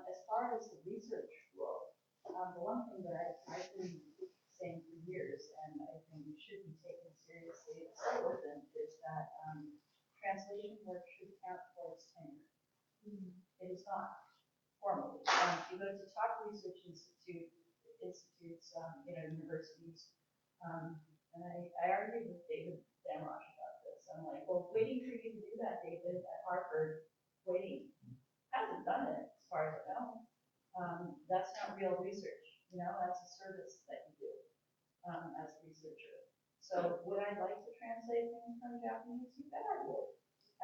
E: As far as the research world, the one thing that I've been saying for years, and I think should be taken seriously, so with them, is that translation work should count towards tenure. It is not formally. If you go to top research institutes, universities, and I argued with David Damrosch about this. I'm like, well, waiting for you to do that, David, at Harvard, waiting, hasn't done it, as far as I know. That's not real research, that's a service that you do as a researcher. So would I like to translate things from Japanese? You bet I would.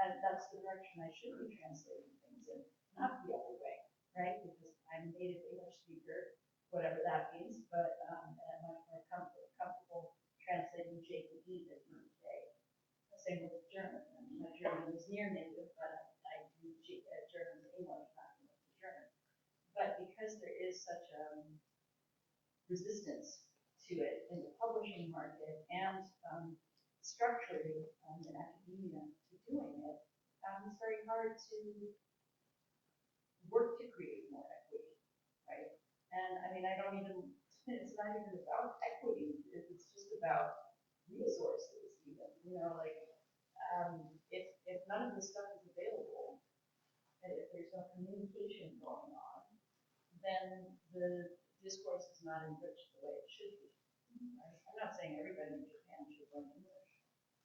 E: And that's the direction I should be translating things in, not the other way, right? Because I'm a native English speaker, whatever that means, but I'm much more comfortable translating J to E than E today. Same with German. My German is near native, but I do German to English, not English to German. But because there is such a resistance to it in the publishing market and structurally in academia to doing it, it's very hard to work to create more equity, right? And I mean, it's not even about equity, it's just about resources even, if none of this stuff is available, and if there's no communication going on, then the discourse is not enriched the way it should be. Right? I'm not saying everybody in Japan should learn English,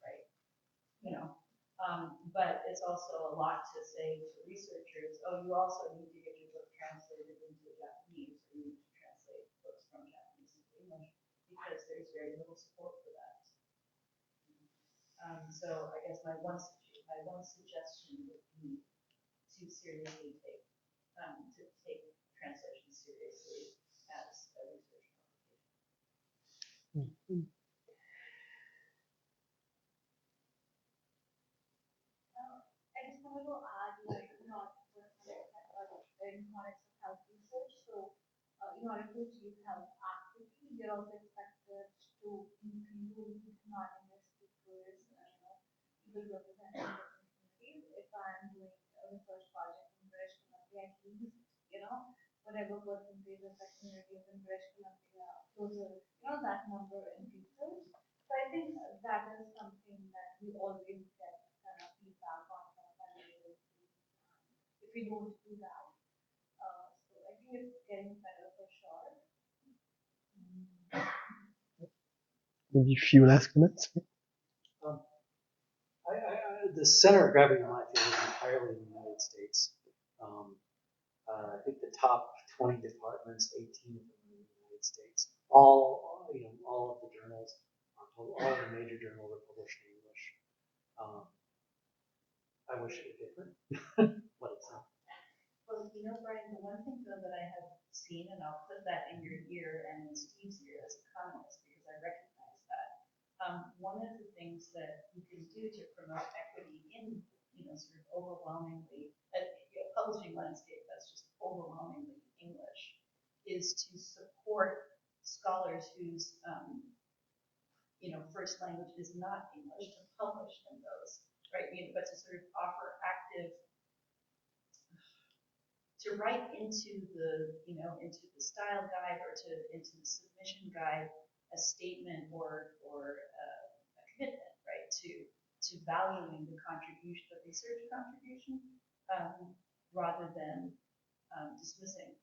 E: right? But it's also a lot to say to researchers, oh, you also need to get your book translated into Japanese, or you need to translate books from Japanese into English, because there's very little support for that. So I guess my one suggestion would be to seriously take translation seriously as a research publication.
F: I just wanted to add, like, in context of health research, so in order to achieve health activity, they're also expected to include non-English speakers, people representing different communities. If I'm doing a research project in British Columbia, at least, whatever percentage of that community is in British Columbia, that number increases. So I think that is something that we always get kind of feedback on if we don't do that. So I think it's getting better for sure.
C: Maybe a few last comments.
G: The center of gravity in my field is entirely in the United States. I think the top 20 departments, 18 of them in the United States. All of the journals, all of the major journals are published in English. I wish it were different, but it's not.
E: Well, Brian, the one thing though that I have seen, and I'll put that in your ear and in Steve's ear as economists, because I recognize that. One of the things that you can do to promote equity in, sort of overwhelmingly, publishing landscape that's just overwhelmingly English, is to support scholars whose, first language is not English to publish in those, right? But to sort of offer active, to write into the, into the style guide or into the submission guide a statement or a commitment, right, to valuing the contribution, the research contribution, rather than dismissing,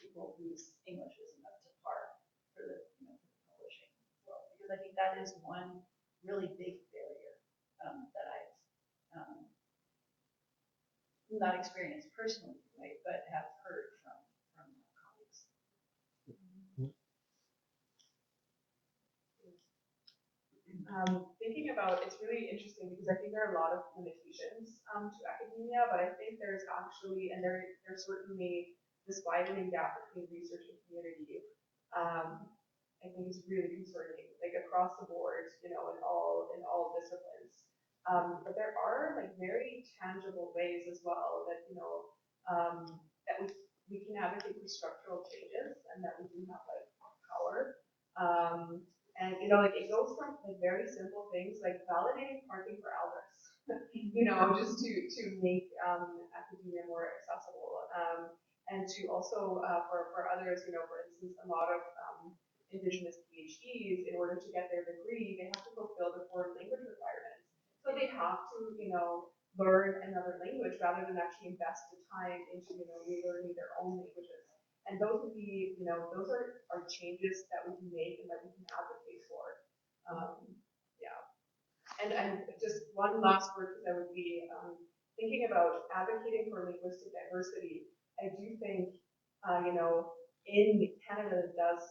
E: people whose English isn't up to par for the, for the publishing world. Because I think that is one really big barrier that I've not experienced personally, right, but have heard from colleagues.
D: Thinking about it's really interesting because I think there are a lot of limitations to academia, but I think there's actually, and there's certainly this widening gap between research and community. I think is really concerning, like across the board, in all disciplines. But there are like very tangible ways as well that that we can advocate for structural changes and that we do have like power. And like it goes from like very simple things like validating parking for elders, just to make academia more accessible, and to also for others, for instance, a lot of Indigenous PhDs, in order to get their degree, they have to fulfill the foreign language requirements. So they have to, learn another language rather than actually invest the time into, relearning their own languages. And those would be, those are changes that we can make and that we can advocate for. Yeah. And just one last word, because I would be thinking about advocating for linguistic diversity. I do think, in Canada it does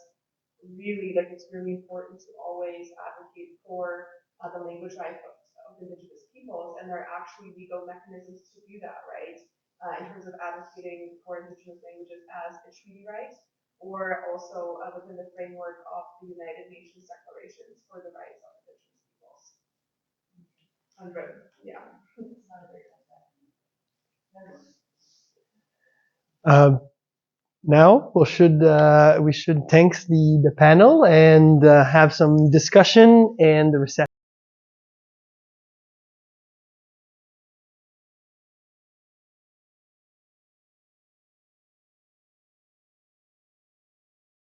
D: really, it's really important to always advocate for the language rights of Indigenous peoples, and there are actually legal mechanisms to do that, right? In terms of advocating for Indigenous languages as a treaty right, or also within the framework of the United Nations declarations for the rights of Indigenous peoples. Yeah. It's not a very
C: Now we should thank the panel and have some discussion and the reception.